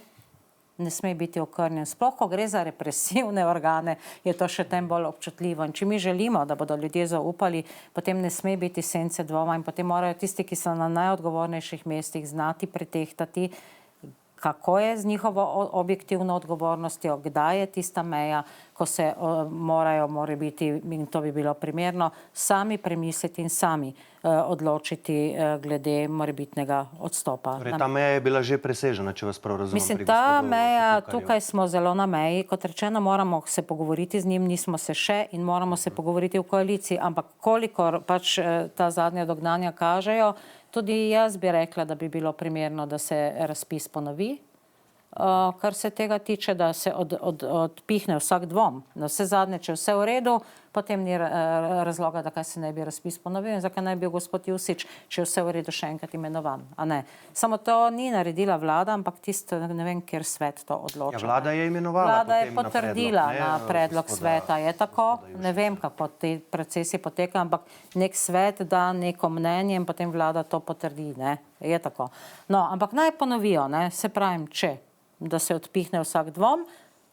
ne sme biti okrnjen. Sploh, ko gre za represivne organe, je to še tem bolj občutljivo. In če mi želimo, da bodo ljudje zaupali, potem ne sme biti sence dvoma in potem morajo tisti, ki so na najodgovornejših mestih, znati pretehtati, kako je z njihovo objektivno odgovornostjo, kdaj je tista meja, ko se morajo biti, in to bi bilo primerno, sami premisliti in sami odločiti glede morebitnega odstopa. Torej, ta meja je bila že presežena, če vas prav razumem. Mislim, ta meja, tukaj smo zelo na meji, kot rečeno, moramo se pogovoriti z njim, nismo se še in moramo se pogovoriti v koaliciji, ampak kolikor pač ta zadnja dognanja kažejo, tudi jaz bi rekla, da bi bilo primerno, da se razpis ponovi, kar se tega tiče, da se odpihne vsak dvom. Na vse zadnje, če vse v redu, potem ni razloga, da kaj se ne bi razpis ponovil in zakaj ne bi gospod Jušič, če vse v redu, še enkrat imenovan. A ne. Samo to ni naredila vlada, ampak tisto, ne vem, kjer svet to odloča. Ja, vlada je imenovala. Vlada je potrdila na predlog sveta. Je tako? Ne vem, kako ti procesi potekajo, ampak nek svet da neko mnenje in potem vlada to potrdi. Ne? Je tako. No, ampak naj ponovijo, ne? Se pravim, da se odpihne vsak dvom,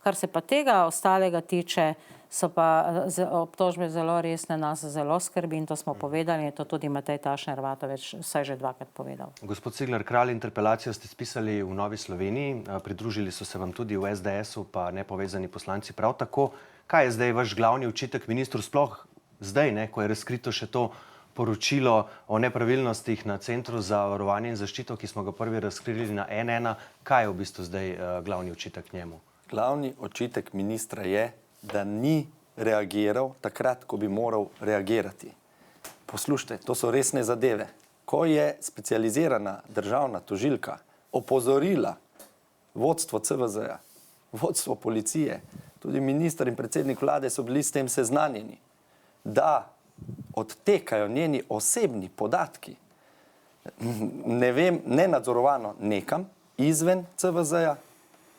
kar se pa tega ostalega tiče, so pa obtožbe zelo resne, nas zelo skrbi in to smo povedali in to tudi Matej Tašner Vatovec vsaj že dvakrat povedal. Gospod Cigler Kralj, interpelacijo ste spisali v Novi Sloveniji, pridružili so se vam tudi v SDS-u pa nepovezani poslanci prav tako. Kaj je zdaj vaš glavni očitek ministru, sploh zdaj, ko je razkrito še to poročilo o nepravilnostih na Centru za varovanje in zaščito, ki smo ga prvi razkrili na N1. Kaj je v bistvu zdaj glavni očitek njemu? Glavni očitek ministra je, da ni reagiral takrat, ko bi moral reagirati. Poslušajte, to so resne zadeve. Ko je specializirana državna tožilka opozorila vodstvo CVZ-ja, vodstvo policije, tudi minister in predsednik vlade so bili s tem seznanjeni, da odtekajo njeni osebni podatki, ne vem, nenadzorovano nekam, izven CVZ-ja,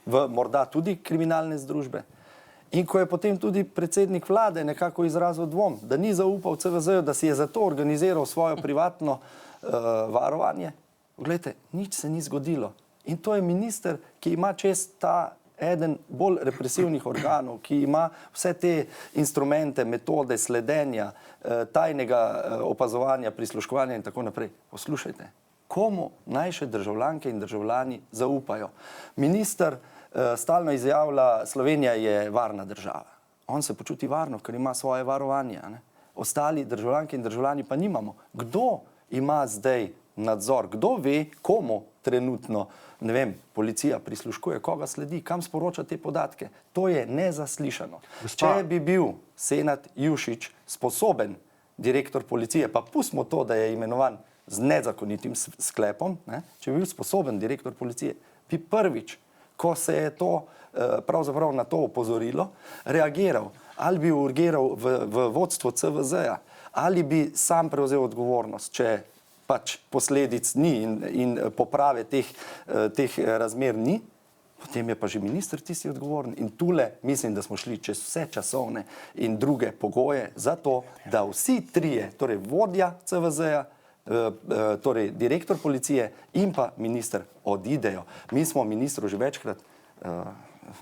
v morda tudi kriminalne združbe. In ko je potem tudi predsednik vlade nekako izrazil dvom, da ni zaupal CVZ-ju, da si je zato organiziral svojo privatno varovanje, glejte, nič se ni zgodilo. In to je minister, ki ima čez ta eden bolj represivnih organov, ki ima vse te instrumente, metode sledenja, tajnega opazovanja, prisluškovanja in tako naprej. Poslušajte, komu naj še državljanke in državljani zaupajo? Minister stalno izjavlja, Slovenija je varna država. On se počuti varno, ker ima svoje varovanje. Ne? Ostali državljanke in državljani pa nimamo. Kdo ima zdaj nadzor? Kdo ve, komu trenutno, ne vem, policija prisluškuje, koga sledi, kam sporoča te podatke? To je nezaslišano. Če bi bil Senad Jušič sposoben direktor policije, pa pustimo to, da je imenovan z nezakonitim sklepom, ne? Če bi bil sposoben direktor policije, bi prvič, ko se je to pravzaprav na to opozorilo, reagiral. Ali bi urgiral v vodstvo CVZ-ja, ali bi sam prevzel odgovornost, če pač posledic ni in poprave teh razmer ni, potem je pa že minister tisti odgovoren. In tule mislim, da smo šli čez vse časovne in druge pogoje za to, da vsi trije, torej vodja CVZ-ja, torej direktor policije in pa minister odidejo. Mi smo ministru že večkrat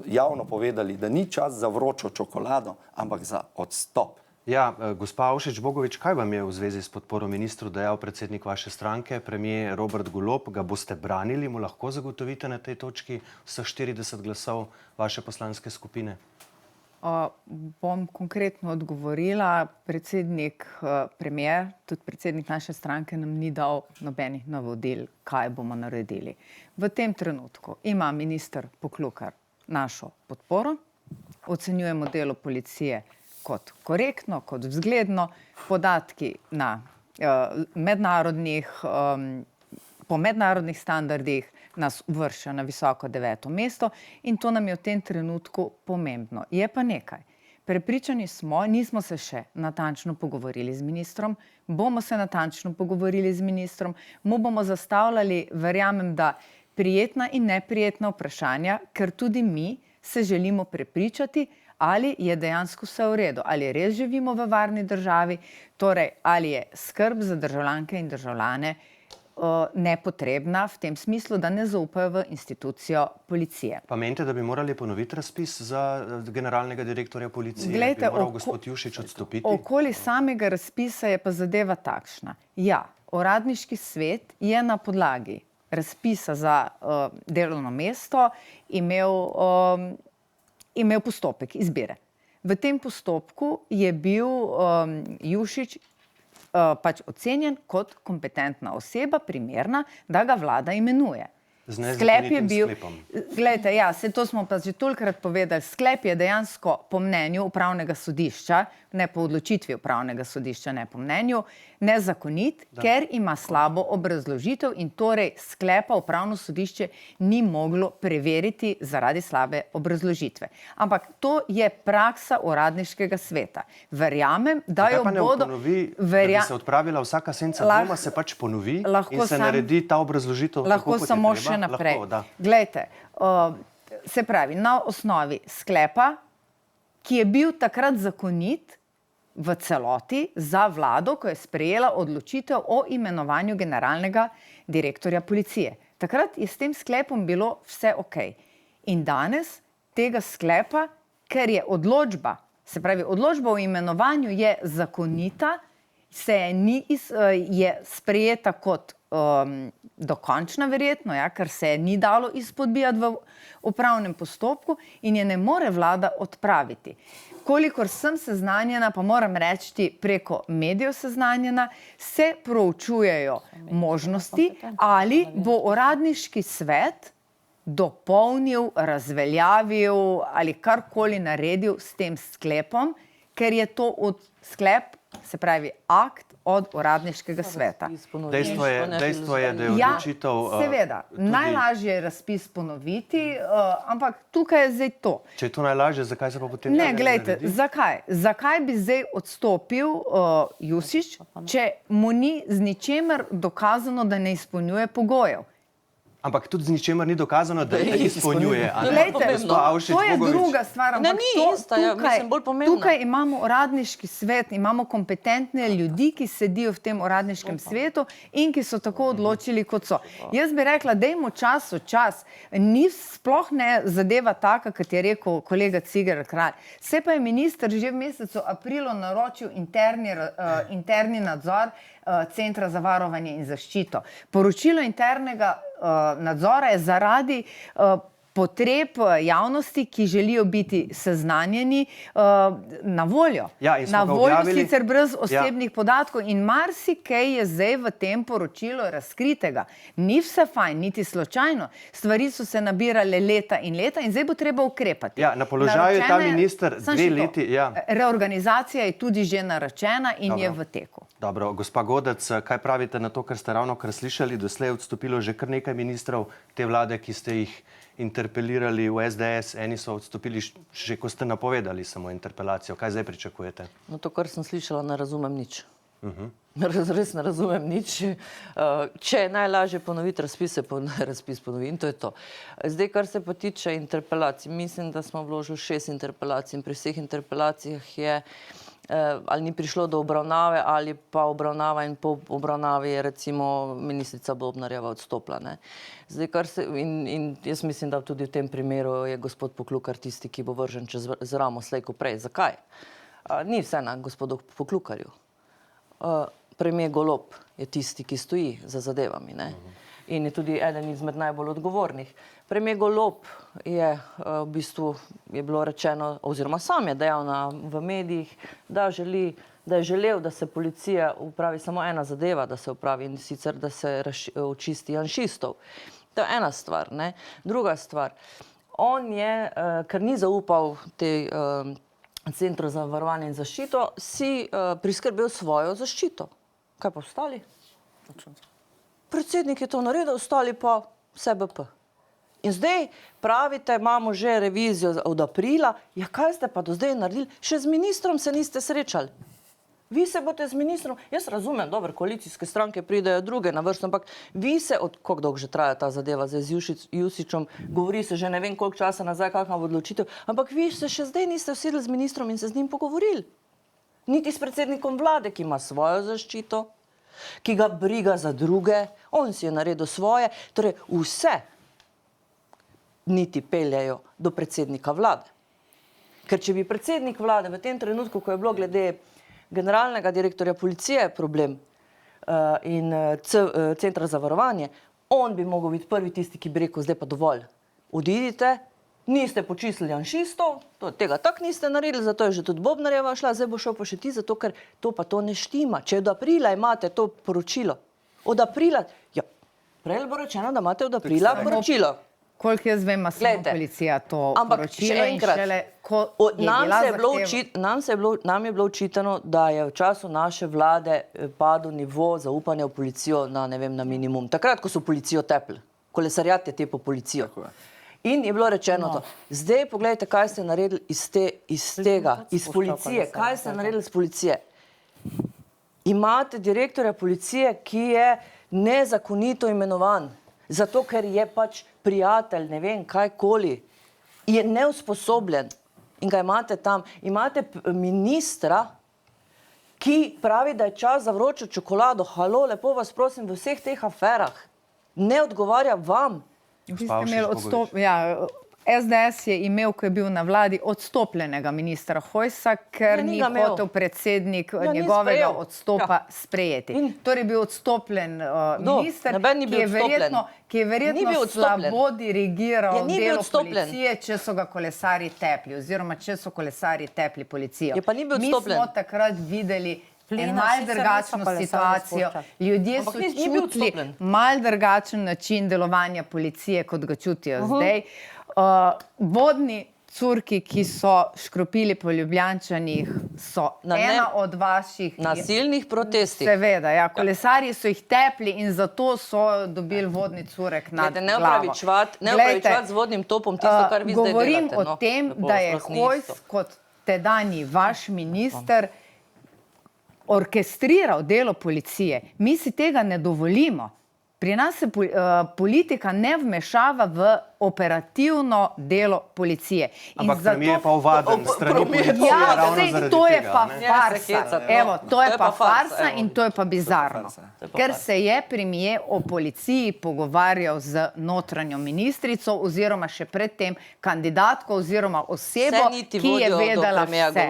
javno povedali, da ni čas za vročo čokolado, ampak za odstop. Ja, gospa Avšič-Bogovič, kaj vam je v zvezi s podporo ministru dejal predsednik vaše stranke, premier Robert Golob? Ga boste branili, mu lahko zagotovite na tej točki vseh 40 glasov vaše poslanske skupine? Bom konkretno odgovorila. Predsednik, premier, tudi predsednik naše stranke nam ni dal nobenih navodil, kaj bomo naredili. V tem trenutku ima minister Poklukar našo podporo, ocenjujemo delo policije kot korektno, kot vzgledno, podatki na po mednarodnih standardih nas uvršča na visoko 9. mesto in to nam je v tem trenutku pomembno. Je pa nekaj. Prepričani smo, nismo se še natančno pogovorili z ministrom, bomo se natančno pogovorili z ministrom, mu bomo zastavljali, verjamem, da prijetna in neprijetna vprašanja, ker tudi mi se želimo prepričati, ali je dejansko vse v redu, ali res živimo v varni državi, torej ali je skrb za državljanke in državljane nepotrebna v tem smislu, da ne zaupajo v institucijo policije. Pa menite, da bi morali ponoviti razpis za generalnega direktorja policije? Glejte, bi moral gospod Jušić odstopiti? Okoli samega razpisa je pa zadeva takšna. Ja, uradniški svet je na podlagi razpisa za delovno mesto imel postopek izbire. V tem postopku je bil Jušić pač ocenjen kot kompetentna oseba, primerna, da ga vlada imenuje. Z nezakonitim sklepom. Glejte, ja, to smo pa že tolikrat povedali, sklep je dejansko po mnenju upravnega sodišča, ne po odločitvi upravnega sodišča, ne po mnenju, nezakonit, ker ima slabo obrazložitev in torej sklepa upravno sodišče ni moglo preveriti zaradi slabe obrazložitve. Ampak to je praksa uradniškega sveta. Verjamem, da jo bodo... Da bi se odpravila vsaka senca dvoma, se pač ponovi in se naredi ta obrazložitev tako, kot je treba. Lahko samo še naprej. Glejte, se pravi, na osnovi sklepa, ki je bil takrat zakonit v celoti za vlado, ko je sprejela odločitev o imenovanju generalnega direktorja policije. Takrat je s tem sklepom bilo vse okej. In danes tega sklepa, ker je odločba, se pravi, odločba o imenovanju je zakonita, je sprejeta kot dokončna verjetno, ker se ni dalo izpodbijati v upravnem postopku in je ne more vlada odpraviti. Kolikor sem seznanjena, pa moram reči preko medijev seznanjena, se proučujejo možnosti, ali bo uradniški svet dopolnil, razveljavil ali karkoli naredil s tem sklepom, ker je to sklep, se pravi akt od uradniškega sveta. Dejstvo je, da je odločitev... Seveda, najlažje je razpis ponoviti, ampak tukaj je zdaj to. Če je to najlažje, zakaj se pa potem ne glejte, zakaj? Zakaj bi zdaj odstopil Jušić, če mu ni z ničemer dokazano, da ne izpolnjuje pogojev? Ampak tudi z ničemer ni dokazano, da izpolnjuje. Glejte, to je druga stvar. Ne, ni ista, mislim, bolj pomembna. Tukaj imamo uradniški svet, imamo kompetentne ljudi, ki sedijo v tem uradniškem svetu in ki so tako odločili, kot so. Jaz bi rekla, dajmo čas v čas. Ni sploh ne zadeva taka, kot je rekel kolega Cigler Kralj. Se pa je minister že v mesecu aprilu naročil interni nadzor Centra za varovanje in zaščito. Poročilo internega nadzora je zaradi potreb javnosti, ki želijo biti seznanjeni, na voljo. Na voljo sicer brez osebnih podatkov in marsikaj je zdaj v tem poročilu razkritega. Ni vse fajn, niti slučajno. Stvari so se nabirale leta in zdaj bo treba ukrepati. Ja, na položaju je ta minister 2 leti. Reorganizacija je tudi že naročena in je v teku. Dobro, gospa Godec, kaj pravite na to, kar ste ravnokar slišali? Doslej je odstopilo že kar nekaj ministrov te vlade, ki ste jih interpelirali v SDS. Eni so odstopili že, ko ste napovedali samo interpelacijo. Kaj zdaj pričakujete? No, to, kar sem slišala, ne razumem nič. Res ne razumem nič. Če je najlažje ponoviti razpis, razpis ponovi in to je to. Zdaj, kar se pa tiče interpelacij, mislim, da smo vložili 6 interpelacij in pri vseh interpelacijah je ali ni prišlo do obravnave, ali pa obravnava in po obravnavi je recimo ministrica Bobnarjeva odstopila. Ne. Zdaj, in jaz mislim, da tudi v tem primeru je gospod Poklukar tisti, ki bo vržen čez ramo slej ko prej. Zakaj? Ni vse na gospodu Poklukarju. Premier Golob je tisti, ki stoji za zadevami, ne. In je tudi eden izmed najbolj odgovornih. Premier Golob je v bistvu, je bilo rečeno, oziroma sam je dejal v medijih, da je želel, da se policija upravi samo ena zadeva, da se upravi, in sicer, da se očisti janšistov. To je ena stvar, ne. Druga stvar, on je, ker ni zaupal tej Centru za varovanje in zaščito, si priskrbel svojo zaščito. Kaj pa ostali? Predsednik je to naredil, ostali pa vse BP. In zdaj pravite, imamo že revizijo od aprila, ja kaj ste pa do zdaj naredili? Še z ministrom se niste srečali. Vi se boste z ministrom, jaz razumem, dobro, koalicijske stranke pridejo druge na vrsto, ampak vi se, koliko dolgo že traja ta zadeva zdaj z Jušićem, govori se že ne vem koliko časa nazaj, kakšna bo odločitev, ampak vi se še zdaj niste usedli z ministrom in se z njim pogovorili. Niti s predsednikom vlade, ki ima svojo zaščito, ki ga briga za druge, on si je naredil svoje, torej vse niti peljajo do predsednika vlade. Ker če bi predsednik vlade v tem trenutku, ko je bilo glede generalnega direktorja policije problem in Centra za varovanje, on bi mogel biti prvi tisti, ki bi rekel, zdaj pa dovolj. Odidite, niste počistili janšistov, tega tako niste naredili, zato je že tudi Bobnarjeva šla, zdaj bo šel pa še ti, zato ker to pa to ne štima. Če od aprila imate to poročilo, od aprila, ja, prej bo rečeno, da imate od aprila poročilo. Koliko jaz vem, ima samo policija to poročilo in šele, ko je bila zahteva. Nam je bilo očitano, da je v času naše vlade padel nivo zaupanja v policijo na, ne vem, na minimum. Takrat, ko so policijo tepli, kolesarjat je tepo policijo. In je bilo rečeno to. Zdaj pogledajte, kaj ste naredili iz policije. Kaj ste naredili iz policije? Imate direktorja policije, ki je nezakonito imenovan. Zato, ker je pač prijatelj, ne vem, kajkoli, je neusposobljen in ga imate tam. Imate ministra, ki pravi, da je čas za vročo čokolado. Halo, lepo vas prosim, v vseh teh aferah ne odgovarja vam. SDS je imel, ko je bil na vladi, odstopljenega ministra Hojsa, ker ni hotel predsednik njegovega odstopa sprejeti. Torej bil odstopljen minister, ki je verjetno slabo dirigiral delo policije, če so ga kolesarji tepli, oziroma če so kolesarji tepli policijo. Mi smo takrat videli malo drugačno situacijo. Ljudje so čutili malo drugačen način delovanja policije, kot ga čutijo zdaj. Vodni curki, ki so škropili po Ljubljančanih, so ena od vaših nasilnih protestih. Seveda, ja, kolesarji so jih tepli in zato so dobili vodni curek nad glavo. Ne opravičevati z vodnim topom tisto, kar vi zdaj delate. Govorim o tem, da je Hojs kot tedanji vaš minister orkestriral delo policije. Mi si tega ne dovolimo. Pri nas se politika ne vmešava v operativno delo policije. Ampak premier je pa ovaden strani policije ravno zaradi tega. To je pa farsa. Evo, to je pa farsa in to je pa bizarno. Ker se je premier o policiji pogovarjal z notranjo ministrico oziroma še predtem kandidatko oziroma osebo, ki je vedela vse.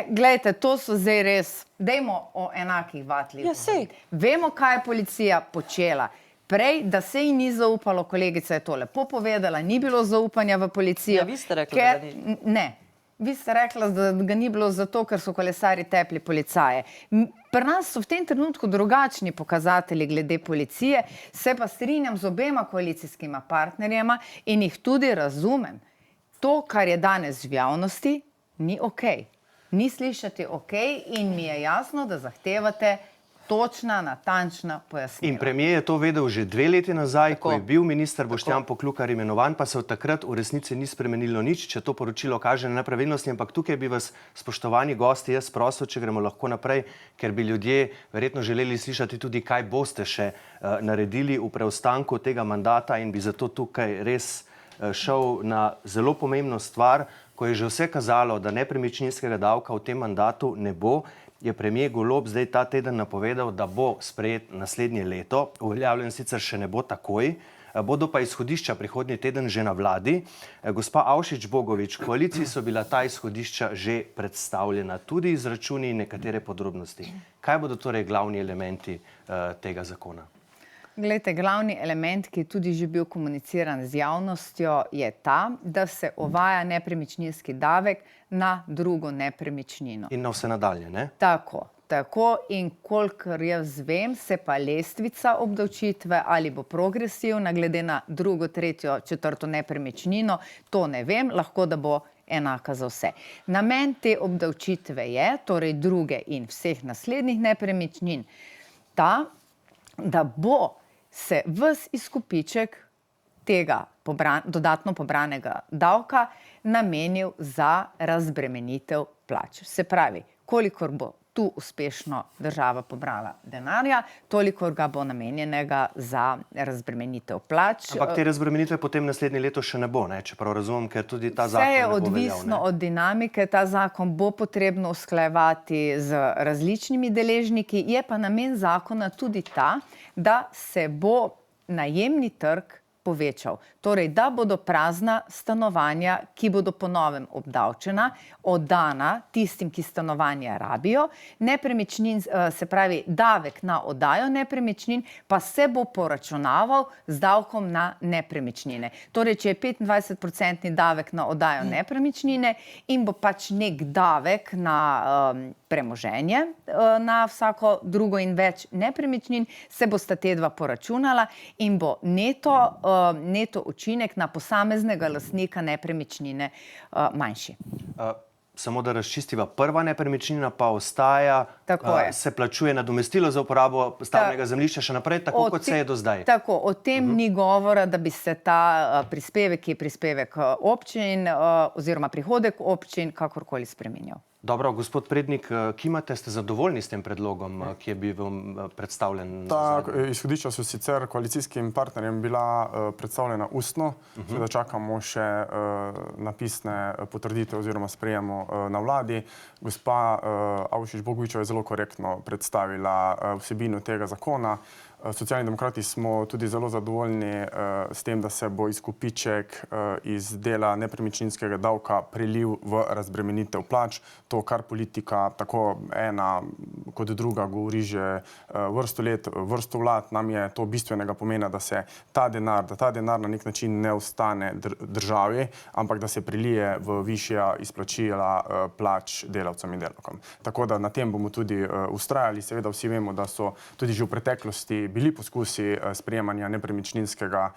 Glejte, to so zdaj res, dajmo o enakih vatlih. Vemo, kaj je policija počela. Prej, da se ji ni zaupalo, kolegica je to lepo povedala, ni bilo zaupanja v policijo. Ja, vi ste rekli, da ni. Ne, vi ste rekla, da ga ni bilo zato, ker so kolesarji tepli policaje. Pri nas so v tem trenutku drugačni pokazatelji glede policije, se pa strinjam z obema koalicijskima partnerjema in jih tudi razumem. To, kar je danes v javnosti, ni okej. Ni slišati okej in mi je jasno, da zahtevate točna, natančna pojasnila. In premier je to vedel že 2 leti nazaj, ko je bil minister Boštjan Poklukar imenovan, pa se od takrat v resnici ni spremenilo nič, če to poročilo kaže na nepravilnosti, ampak tukaj bi vas, spoštovani gosti, jaz prosil, če gremo lahko naprej, ker bi ljudje verjetno želeli slišati tudi, kaj boste še naredili v preostanku tega mandata in bi zato tukaj res šel na zelo pomembno stvar, ko je že vse kazalo, da nepremičninskega davka v tem mandatu ne bo, je premier Golob zdaj ta teden napovedal, da bo sprejet naslednje leto, uveljavljen sicer še ne bo takoj, bodo pa izhodišča prihodnji teden že na vladi. Gospa Avšič-Bogovič, koaliciji so bila ta izhodišča že predstavljena, tudi izračuni in nekatere podrobnosti. Kaj bodo torej glavni elementi tega zakona? Glejte, glavni element, ki je tudi že bil komuniciran z javnostjo, je ta, da se uvaja nepremičninski davek na drugo nepremičnino. In na vse nadaljnje, ne? Tako in kolikor jaz vem, se pa lestvica obdavčitve ali bo progresivna glede na drugo, tretjo, četrto nepremičnino, to ne vem, lahko da bo enaka za vse. Namen te obdavčitve je, torej druge in vseh naslednjih nepremičnin, ta, da bo se ves izkupiček tega dodatno pobranega davka namenil za razbremenitev plač. Se pravi, kolikor bo tu uspešno država pobrala denarja, toliko ga bo namenjenega za razbremenitev plač. Ampak te razbremenitve potem naslednje leto še ne bo, ne? Čeprav razumem, ker tudi ta zakon Vse je ne bo veljal, odvisno od dinamike, ta zakon bo potrebno usklajevati z različnimi deležniki, je pa namen zakona tudi ta, da se bo najemni trg povečal. Torej, da bodo prazna stanovanja, ki bodo po novem obdavčena, oddana tistim, ki stanovanja rabijo, nepremičnin, se pravi, davek na oddajo nepremičnin, pa se bo poračunaval z davkom na nepremičnine. Torej, če je 25% davek na oddajo nepremičnine in bo pač nek davek na premoženje na vsako drugo in več nepremičnin, se bosta te dva poračunala in bo neto učinek na posameznega lastnika nepremičnine manjši. Samo da razčistiva, prva nepremičnina pa ostaja, se plačuje nadomestilo za uporabo stavbnega zemljišča še naprej, tako kot se je do zdaj. Tako, o tem ni govora, da bi se ta prispevek, ki je prispevek občin oziroma prihodek občin, kakorkoli spreminjal. Dobro, gospod Prednik, kimate, ste zadovoljni s tem predlogom, ki je bil predstavljen? Ta izhodišča so sicer koalicijskim partnerjem bila predstavljena ustno, seveda čakamo še napisne potrditve oziroma sprejemo na vladi. Gospa Avšič-Bogovičeva je zelo korektno predstavila vsebino tega zakona. Socialni demokrati smo tudi zelo zadovoljni s tem, da se bo izkupiček iz dela nepremičninskega davka prelil v razbremenitev plač. To, kar politika, tako ena kot druga, govori že vrsto let, vrsto vlad, nam je to bistvenega pomena, da se ta denar na nek način ne ostane državi, ampak da se prelije v višja izplačila plač delavcem in delavkam. Tako da na tem bomo tudi vztrajali. Seveda vsi vemo, da so tudi že v preteklosti bili poskusi sprejemanja nepremičninskega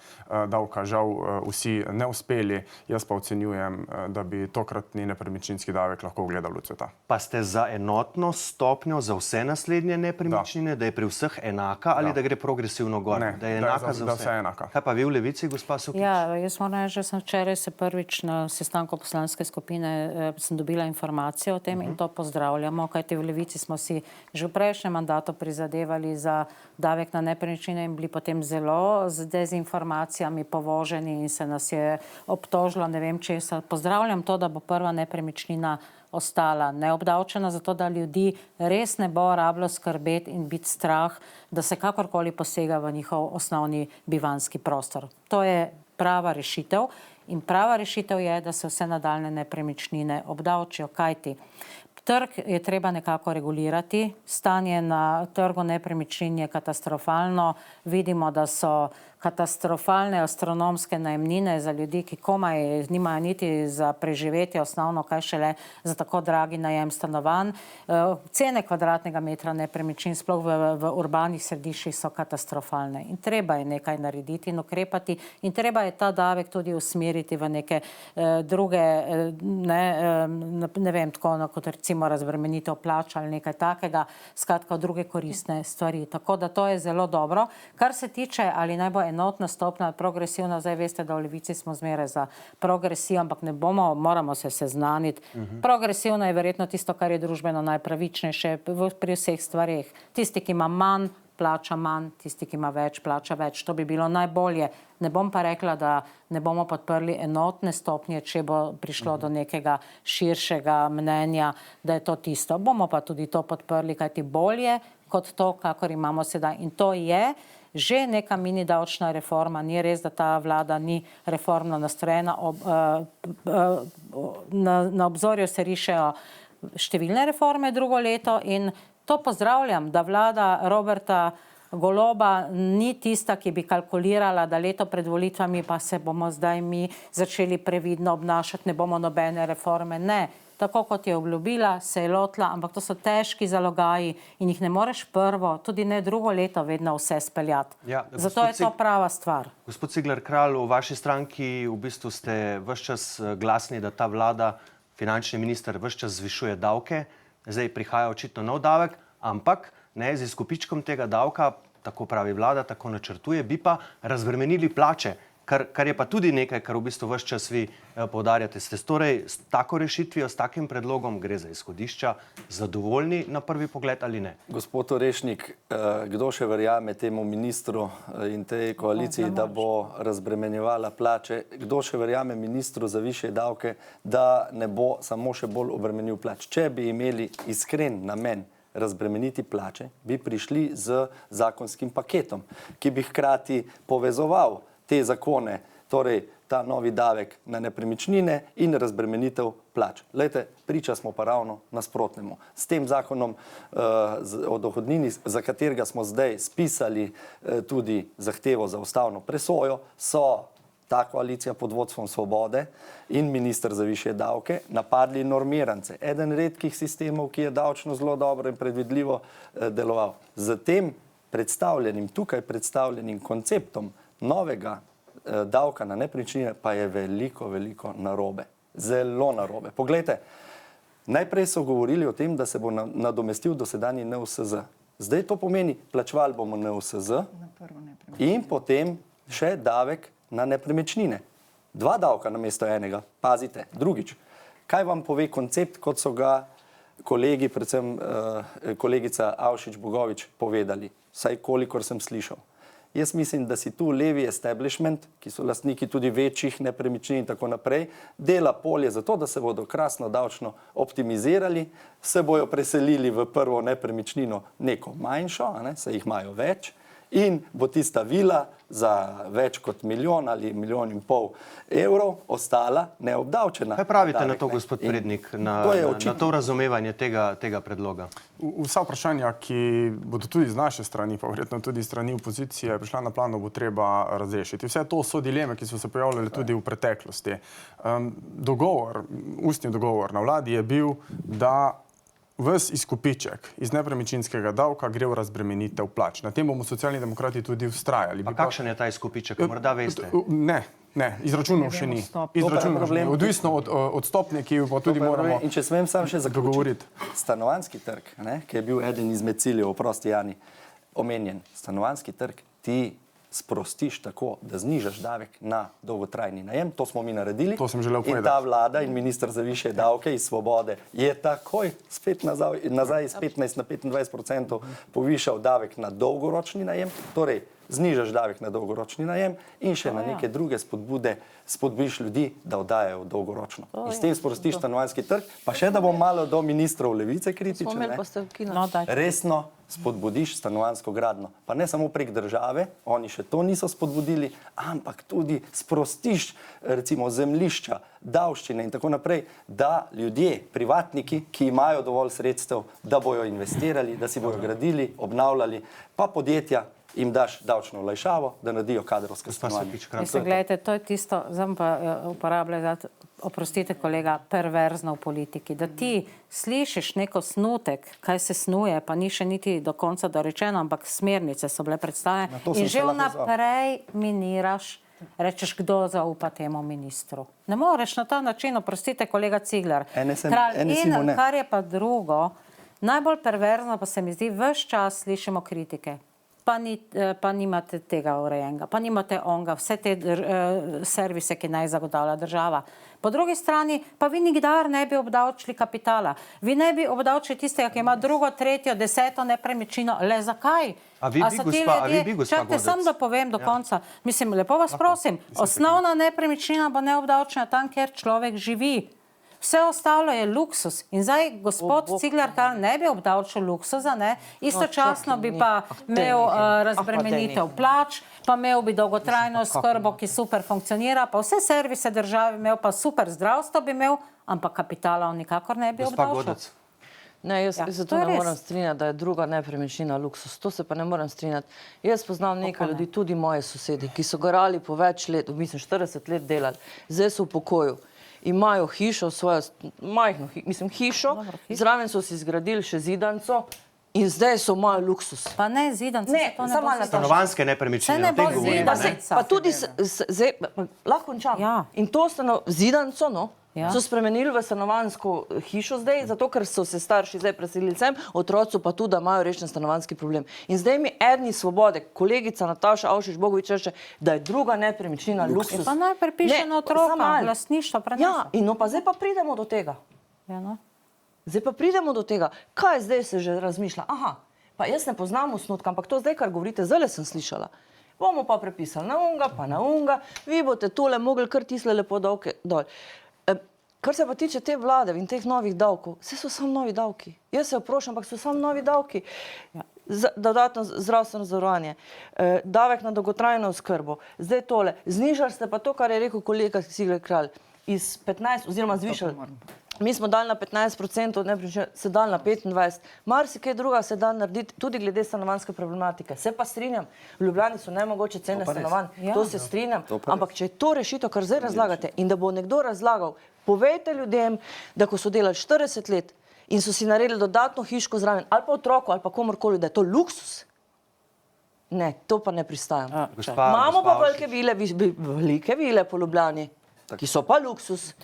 davka, žal vsi neuspeli. Jaz pa ocenjujem, da bi tokratni nepremičninski davek lahko ugledal luč sveta. Pa ste za enotno stopnjo za vse naslednje nepremičnine, da je pri vseh enaka ali da gre progresivno gor? Ne, da je enaka za vse enaka. Kaj pa vi v Levici, gospa Sukič? Ja, jaz moram reči, že sem včeraj se prvič na sestanku poslanske skupine sem dobila informacije o tem in to pozdravljamo, kajti v Levici smo si že v prejšnjem mandatu prizadevali za davek na nepremičnine in bili potem zelo z dezinformacijami povoženi in se nas je obtožilo, ne vem česa. Pozdravljam to, da bo prva nepremičnina ostala neobdavčena, zato da ljudi res ne bo rabilo skrbeti in biti strah, da se kakorkoli posega v njihov osnovni bivanjski prostor. To je prava rešitev in prava rešitev je, da se vse nadaljne nepremičnine obdavčijo, kajti trg je treba nekako regulirati, stanje na trgu nepremičnin je katastrofalno, vidimo, da so katastrofalne astronomske najemnine za ljudi, ki komaj nimajo niti za preživetje osnovno, kaj šele za tako dragi najem stanovanj. Cene kvadratnega metra nepremičnin sploh v urbanih središčih so katastrofalne in treba je nekaj narediti in ukrepati in treba je ta davek tudi usmeriti v neke druge, ne vem, tako kot recimo razbremenitev plač ali nekaj takega, skratka druge koristne stvari. Tako da to je zelo dobro. Kar se tiče, ali naj bo enotna stopnja ali progresivna, zdaj veste, da v Levici smo zmeraj za progresijo, ampak ne bomo, moramo se seznaniti. Progresivno je verjetno tisto, kar je družbeno najpravičnejše pri vseh stvareh. Tisti, ki ima manj, plača manj, tisti, ki ima več, plača več. To bi bilo najbolje. Ne bom pa rekla, da ne bomo podprli enotne stopnje, če bo prišlo do nekega širšega mnenja, da je to tisto. Bomo pa tudi to podprli, kajti bolje kot to, kakor imamo sedaj. In to je že neka mini davčna reforma. Ni res, da ta vlada ni reformno nastrojena. Na obzorju se rišejo številne reforme drugo leto in to pozdravljam, da vlada Roberta Goloba ni tista, ki bi kalkulirala, da leto pred volitvami pa se bomo zdaj mi začeli previdno obnašati, ne bomo nobene reforme. Ne, tako kot je obljubila, se je lotila, ampak to so težki zalogaji in jih ne moreš prvo, tudi ne drugo leto vedno vse speljati. Ja, zato je to prava stvar. Gospod Cigler Kralj, v vaši stranki v bistvu ste ves čas glasni, da ta vlada, finančni minister ves čas zvišuje davke, zdaj prihaja očitno nov davek, ampak ne, z izkupičkom tega davka, tako pravi vlada, tako načrtuje, bi pa razbremenili plače, kar je pa tudi nekaj, kar v bistvu ves čas vi poudarjate. Ste torej s tako rešitvijo, s takim predlogom, gre za izhodišča, zadovoljni na prvi pogled ali ne? Gospod Orešnik, kdo še verjame temu ministru in tej koaliciji, da bo razbremenjevala plače? Kdo še verjame ministru za višje davke, da ne bo samo še bolj obremenil plač? Če bi imeli iskren namen razbremeniti plače, bi prišli z zakonskim paketom, ki bi hkrati povezoval te zakone, torej ta novi davek na nepremičnine in razbremenitev plač. Glejte, priča smo pa ravno nasprotnemu. S tem zakonom o dohodnini, za katerega smo zdaj spisali tudi zahtevo za ustavno presojo, so ta koalicija pod vodstvom Svobode in minister za višje davke napadli normirance. Eden redkih sistemov, ki je davčno zelo dobro in predvidljivo deloval. Z tem tukaj predstavljenim konceptom novega davka na nepremičnine pa je veliko narobe. Zelo narobe. Poglejte, najprej so govorili o tem, da se bo nadomestil dosedanji NUSZ. Zdaj to pomeni, plačevali bomo NUSZ in potem še davek na nepremičnine. 2 davka namesto enega. Pazite, drugič. Kaj vam pove koncept, kot so ga kolegi, predvsem kolegica Avšič Bogovič povedali, vsaj kolikor sem slišal. Jaz mislim, da si tu levi establishment, ki so lastniki tudi večjih nepremičnin in tako naprej, dela polje za to, da se bodo krasno davčno optimizirali, se bojo preselili v prvo nepremičnino neko manjšo, saj jih imajo več, in bo tista vila za več kot 1 milijon ali 1,5 milijona evrov ostala neobdavčena. Kaj pravite na to, gospod Prednik, na to razumevanje tega predloga? Vsa vprašanja, ki bodo tudi z naše strani, pa verjetno tudi strani opozicije, prišla na plano, bo treba razrešiti. Vse to so dileme, ki so se pojavljale tudi v preteklosti. Ustni dogovor na vladi je bil, da ves izkupiček iz nepremičninskega davka gre v razbremenitev plač. Na tem bomo Socialni demokrati tudi vztrajali. Pa kakšen je ta izkupiček? Morda veste? Ne, izračunov še ni. Odvisno od stopnje, ki jo pa tudi moramo dogovoriti. In če smem sam še zaključiti. Stanovanjski trg, ki je bil eden izmed ciljev, oprosti Jani, omenjen. Stanovanjski trg ti sprostiš tako, da znižaš davek na dolgotrajni najem. To smo mi naredili. To sem želel povedati. In ta vlada in minister za višje davke iz Svobode je takoj spet nazaj iz 15 na 25% povišal davek na dolgoročni najem. Torej, znižaš davek na dolgoročni najem in še na neke druge spodbude spodbudiš ljudi, da oddajajo dolgoročno. In s tem sprostiš stanovanjski trg, pa še da bom malo do ministrov levice kritičen, resno spodbudiš stanovanjsko gradnjo. Pa ne samo prek države, oni še to niso spodbudili, ampak tudi sprostiš recimo zemljišča, davščine in tako naprej, da ljudje, privatniki, ki imajo dovolj sredstev, da bojo investirali, da si bojo gradili, obnavljali, pa podjetja jim daš davčno olajšavo, da naredijo kadrovske stanovanja. Mislim, gledajte, to je tisto, zdaj pa uporabljati, oprostite kolega, perverzno v politiki, da ti slišiš neko snutek, kaj se snuje, pa ni še niti do konca dorečeno, ampak smernice so bile predstavljene in že vnaprej miniraš, rečeš, kdo zaupa temu ministru. Ne moreš na ta način, oprostite kolega Cigler. In kar je pa drugo, najbolj perverzno pa se mi zdi, ves čas slišimo kritike. pa nimate tega urejenega, pa nimate onga, vse te servise, ki naj zagotavlja država. Po drugi strani pa vi nikdar ne bi obdavčili kapitala. Vi ne bi obdavčili tistega, ki ima drugo, tretjo, 10. nepremičnino. Le zakaj? A vi bi, gospa Čakajte, Godec? samo da povem do konca. Mislim, lepo vas prosim, osnovna nepremičnina bo neobdavčena tam, kjer človek živi. Vse ostalo je luksus. In zdaj gospod Cigler Kralj ne bi obdavčil luksuza, ne? Istočasno bi pa imel razbremenitev plač, pa imel bi dolgotrajno oskrbo, ki super funkcionira, pa vse servise države imel, pa super zdravstvo bi imel, ampak kapitala on nikakor ne bi Gospa obdavčil. Godec. Ne, jaz Ja, se to tu je ne res. morem strinjati, da je druga nepremičnina luksus. To se pa ne morem strinjati. Jaz poznam nekaj ljudi, tudi moje sosedi, ki so garali po več let, mislim 40 let delali, zdaj so v pokoju. Imajo hišo, svojo majhno, hišo, zraven so si zgradili še zidanco in zdaj so malo luksus. Pa ne zidanci, Ne, se to ne samo bo na zidanci. Stanovanjske Saj nepremičnine, ne o tem bo govorimo, zidano. ne? Pa tudi zdaj, lahko končam. Ja. In to zidanco, no, Ja. so spremenili v stanovanjsko hišo zdaj, zato ker so se starši zdaj preselili sem, otroci pa tudi, da imajo rešen stanovanjski problem. In zdaj mi eni Svobode, kolegica Nataša Avšič Bogovič reče, da je druga nepremičnina luksus. Pa naj prepiše na otroka, samo malo. lastništvo prenese. Ja, in no pa zdaj pa pridemo do tega. Ja, no. Zdaj pa pridemo do tega. Kaj zdaj se že razmišlja? Aha, pa jaz ne poznam osnutka, ampak to zdaj, kar govorite, zdaj sem slišala. Bomo pa prepisali na unga, pa na unga, vi boste tole mogli kar tisle lepo davke dol. Kar se pa tiče te vlade in teh novih davkov, vse so samo novi davki. Jaz se vprašam, ampak so samo novi davki. Dodatno zdravstveno zavarovanje, davek na dolgotrajno oskrbo, zdaj tole. Znižali ste pa to, kar je rekel kolega Cigler Kralj, iz 15 oziroma zvišali. Mi smo dali na 15%, ne, se dali na 25%. Marsikaj druga se da narediti, tudi glede stanovanjske problematike. Se pa strinjam, v Ljubljani so nemogoče cene stanovanj, to se strinjam. Ampak če je to rešitev, kar zdaj razlagate in da bo nekdo razlagal, povejte ljudem, da ko so delali 40 let in so si naredili dodatno hiško zraven, ali pa otroku, ali pa komorkoli, da je to luksus. Ne, to pa ne pristajam. Imamo pa velike vile po Ljubljani, ki so pa luksus.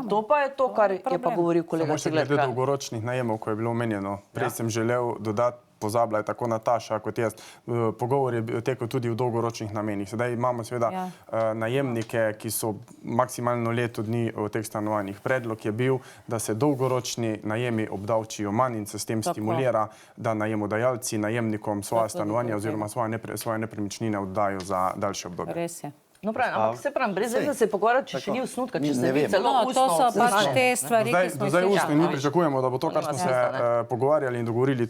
To pa je to, kar je pa govoril kolega Samo še Cigler glede Kralj. dolgoročnih najemov, ko je bilo omenjeno. Prej sem želel dodati, pozabila je tako Nataša kot jaz. Pogovor je tekel tudi v dolgoročnih namenih. Sedaj imamo seveda najemnike, ki so maksimalno leto dni v teh stanovanjih. Predlog je bil, da se dolgoročni najemi obdavčijo manj in se s tem stimulira, da najemodajalci najemnikom svoja stanovanja oziroma svoje nepremičnine oddajo za daljše obdobje. Res je. No pravim, ampak se pravim, brez veze se pogovarjati, če še ni osnutka, če se Ne vi vem. celo No, to so ustno pač seznanili. te stvari, ki Do smo zdaj jih ustno mi slišali. pričakujemo, da bo to, kar smo se Jasno, pogovarjali in dogovorili,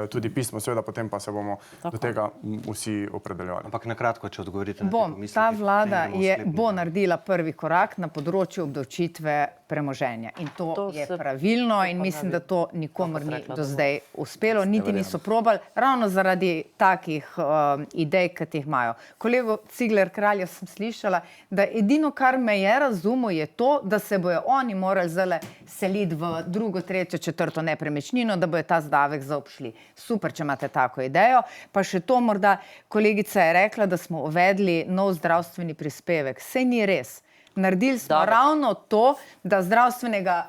tudi pismo, seveda potem pa se bomo do tega vsi opredeljevali. Ampak na kratko, če odgovorite na te Bom, pomisleke, ta vlada potem gremo v bo sklepni. naredila prvi korak na področju obdavčitve premoženja. In to To je se- pravilno in pa mislim, da to nikomor Tako ni rekla, do da bo. zdaj uspelo, niti niso probali, ravno zaradi takih idej, kot jih imajo. Kolego Cigler Kralja sem slišala, da edino, kar me je razumel, je to, da se bojo oni morali zdaj seliti v drugo, tretjo, četrto nepremičnino, da bojo ta davek zaobšli. Super, če imate tako idejo. Pa še to morda, kolegica je rekla, da smo uvedli nov zdravstveni prispevek. Sej ni res. Naredili smo Davek. ravno to, da zdravstvenega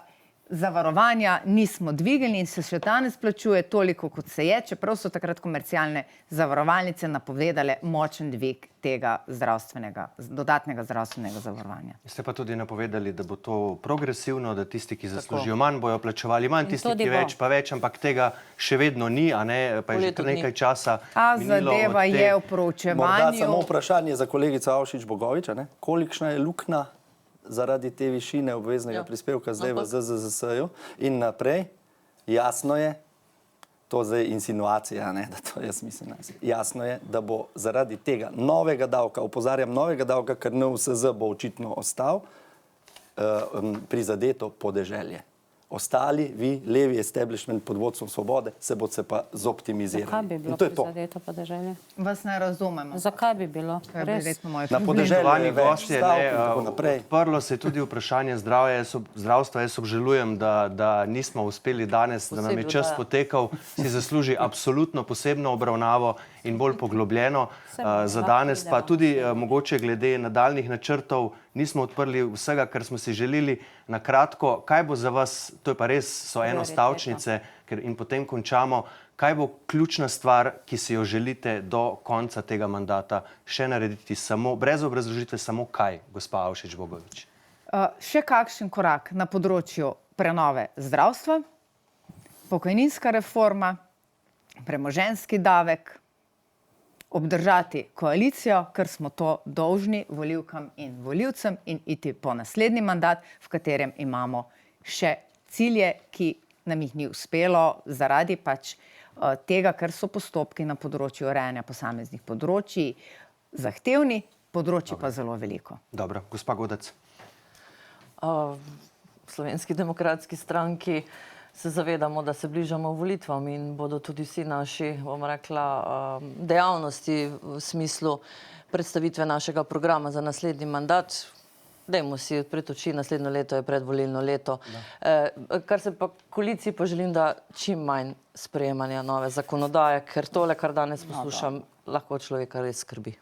zavarovanja nismo dvignili in se še danes plačuje toliko, kot se je, čeprav so takrat komercialne zavarovalnice napovedale močen dvig tega dodatnega zdravstvenega zavarovanja. Ste pa tudi napovedali, da bo to progresivno, da tisti, ki zaslužijo manj, bojo plačevali manj, tisti, tudi ki bo. več pa več, ampak tega še vedno ni, a ne, pa je že letu kar dni. nekaj časa Ta minilo od zadeva te- je v Morda proučevanju. samo vprašanje za kolegico Avšič Bogoviča, ne? Kolikšna je luknja zaradi te višine obveznega prispevka zdaj v ZZZS-ju in naprej? Jasno je, to zdaj insinuacija, ne, da to jaz mislim. Jasno je, da bo zaradi tega novega davka, opozarjam novega davka, ker NUSZ bo očitno ostal, prizadeto podeželje. Ostali, vi, levi establishment pod vodstvom Svobode, se boste pa zoptimizirali. Zakaj bi bilo In to je to. prizadeto podeželje? Vas ne razumemo. Zakaj bi bilo? To je Res. verjetno moj Na problem. podeželju Spoštovani je več gostje, stavb ne, in tako naprej. odprlo se je tudi vprašanje zdravstva. Jaz obžalujem, da nismo uspeli danes, da nam je Posebej čas oddaja. potekal. Si zasluži absolutno posebno obravnavo in bolj poglobljeno. Za danes pa tudi mogoče glede nadaljnih načrtov nismo odprli vsega, kar smo si želeli. Na kratko, kaj bo za vas, to je pa res, so enostavčnice, in potem končamo, Kaj bo ključna stvar, ki si jo želite do konca tega mandata še narediti, samo, brez obrazložitve, samo kaj, gospa Avšič Bogovič? Še kakšen korak na področju prenove zdravstva, pokojninska reforma, premoženjski davek, obdržati koalicijo, ker smo to dolžni volivkam in volivcem in iti po naslednji mandat, v katerem imamo še cilje, ki nam jih ni uspelo zaradi pač tega, ker so postopki na področju urejanja posameznih področji zahtevni, področji pa zelo veliko. Dobro, gospa Godec. V Slovenski demokratski stranki se zavedamo, da se bližamo volitvam in bodo tudi vsi naši, bom rekla, dejavnosti v smislu predstavitve našega programa za naslednji mandat. Dajmo si odpreti oči, naslednje leto je predvolilno leto. Kar se pa koaliciji pa želim, da čim manj sprejemanja nove zakonodaje, ker tole, kar danes poslušam, lahko človeka res skrbi.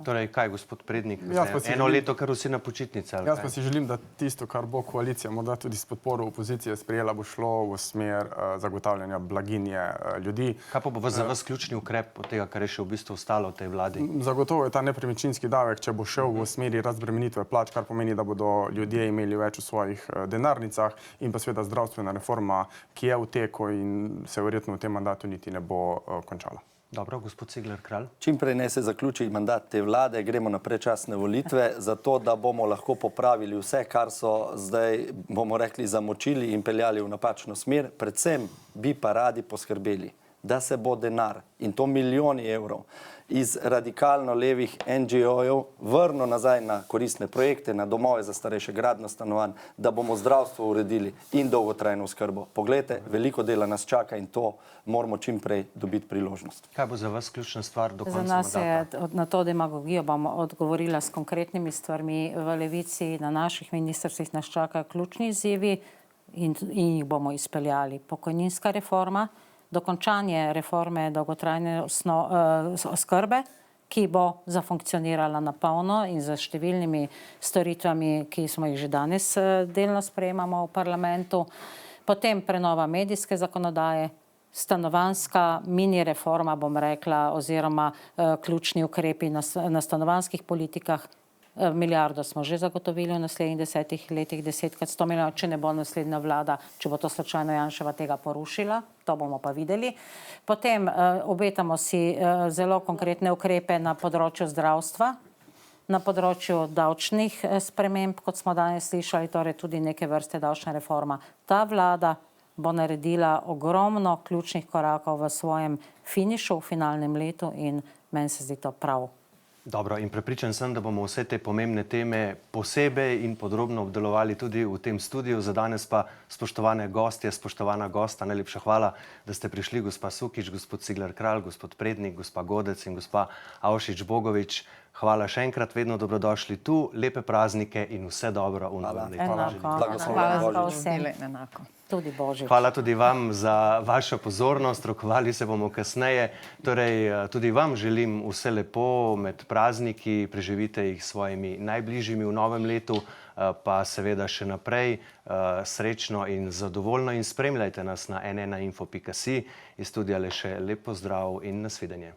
Torej, kaj, gospod Prednik? Jaz pa si Eno želim- leto, kar vsi na počitnice, ali Jaz kaj? pa si želim, da tisto, kar bo koalicija morda tudi s podporo opozicije sprejela, bo šlo v smer zagotavljanja blaginje ljudi. Kaj pa bo za vas ključni ukrep od tega, kar je še v bistvu ostalo v tej vladi? Zagotovo je ta nepremičninski davek, če bo šel v smeri razbremenitve plač, kar pomeni, da bodo ljudje imeli več v svojih denarnicah, in pa seveda zdravstvena reforma, ki je v teku in se verjetno v tem mandatu niti ne bo končala. Dobro, gospod Cigler Kralj. Čim prej naj se zaključi mandat te vlade, gremo na predčasne volitve, zato da bomo lahko popravili vse, kar so zdaj, bomo rekli, zamočili in peljali v napačno smer. Predvsem bi pa radi poskrbeli, da se bo denar, in to milijoni evrov, iz radikalno levih NGO-jev vrnil nazaj na koristne projekte, na domove za starejše, gradnjo stanovanj, da bomo zdravstvo uredili in dolgotrajno oskrbo. Poglejte, veliko dela nas čaka in to moramo čim prej dobiti priložnost. Kaj bo za vas ključna stvar do Za konca nas mandata? je na to demagogijo bom odgovorila s konkretnimi stvarmi. V Levici na naših ministrstvih nas čakajo ključni izzivi in jih bomo izpeljali. Pokojninska reforma, dokončanje reforme dolgotrajne oskrbe, ki bo zafunkcionirala na polno in z številnimi storitvami, ki smo jih že danes delno sprejemamo v parlamentu. Potem prenova medijske zakonodaje, stanovanjska mini reforma, bom rekla, oziroma ključni ukrepi na stanovanjskih politikah. Milijardo smo že zagotovili v naslednjih 10 letih, 10krat 100 milijonov, če ne bo naslednja vlada, če bo to slučajno Janševa tega porušila, to bomo pa videli. Potem obetamo si zelo konkretne ukrepe na področju zdravstva, na področju davčnih sprememb, kot smo danes slišali, torej tudi neke vrste davčna reforma. Ta vlada bo naredila ogromno ključnih korakov v svojem finišu, v finalnem letu in meni se zdi to prav. Dobro, in prepričan sem, da bomo vse te pomembne teme posebej in podrobno obdelovali tudi v tem studiu. Za danes pa, spoštovane gostje, spoštovana gosta, najlepša hvala, da ste prišli, gospa Sukič, gospod Cigler Kralj, gospod Prednik, gospa Godec in gospa Avšič Bogovič. Hvala še enkrat, vedno dobrodošli tu, lepe praznike in vse dobro v novem letu. Blagoslovljen Božič. Enako. Tudi Božič. Hvala tudi vam za vašo pozornost, rokovali se bomo kasneje. Torej, tudi vam želim vse lepo med prazniki, preživite jih s svojimi najbližjimi v novem letu, pa seveda še naprej srečno in zadovoljno in spremljajte nas na n1info.si. Iz studia le še lep pozdrav in nasvidenje.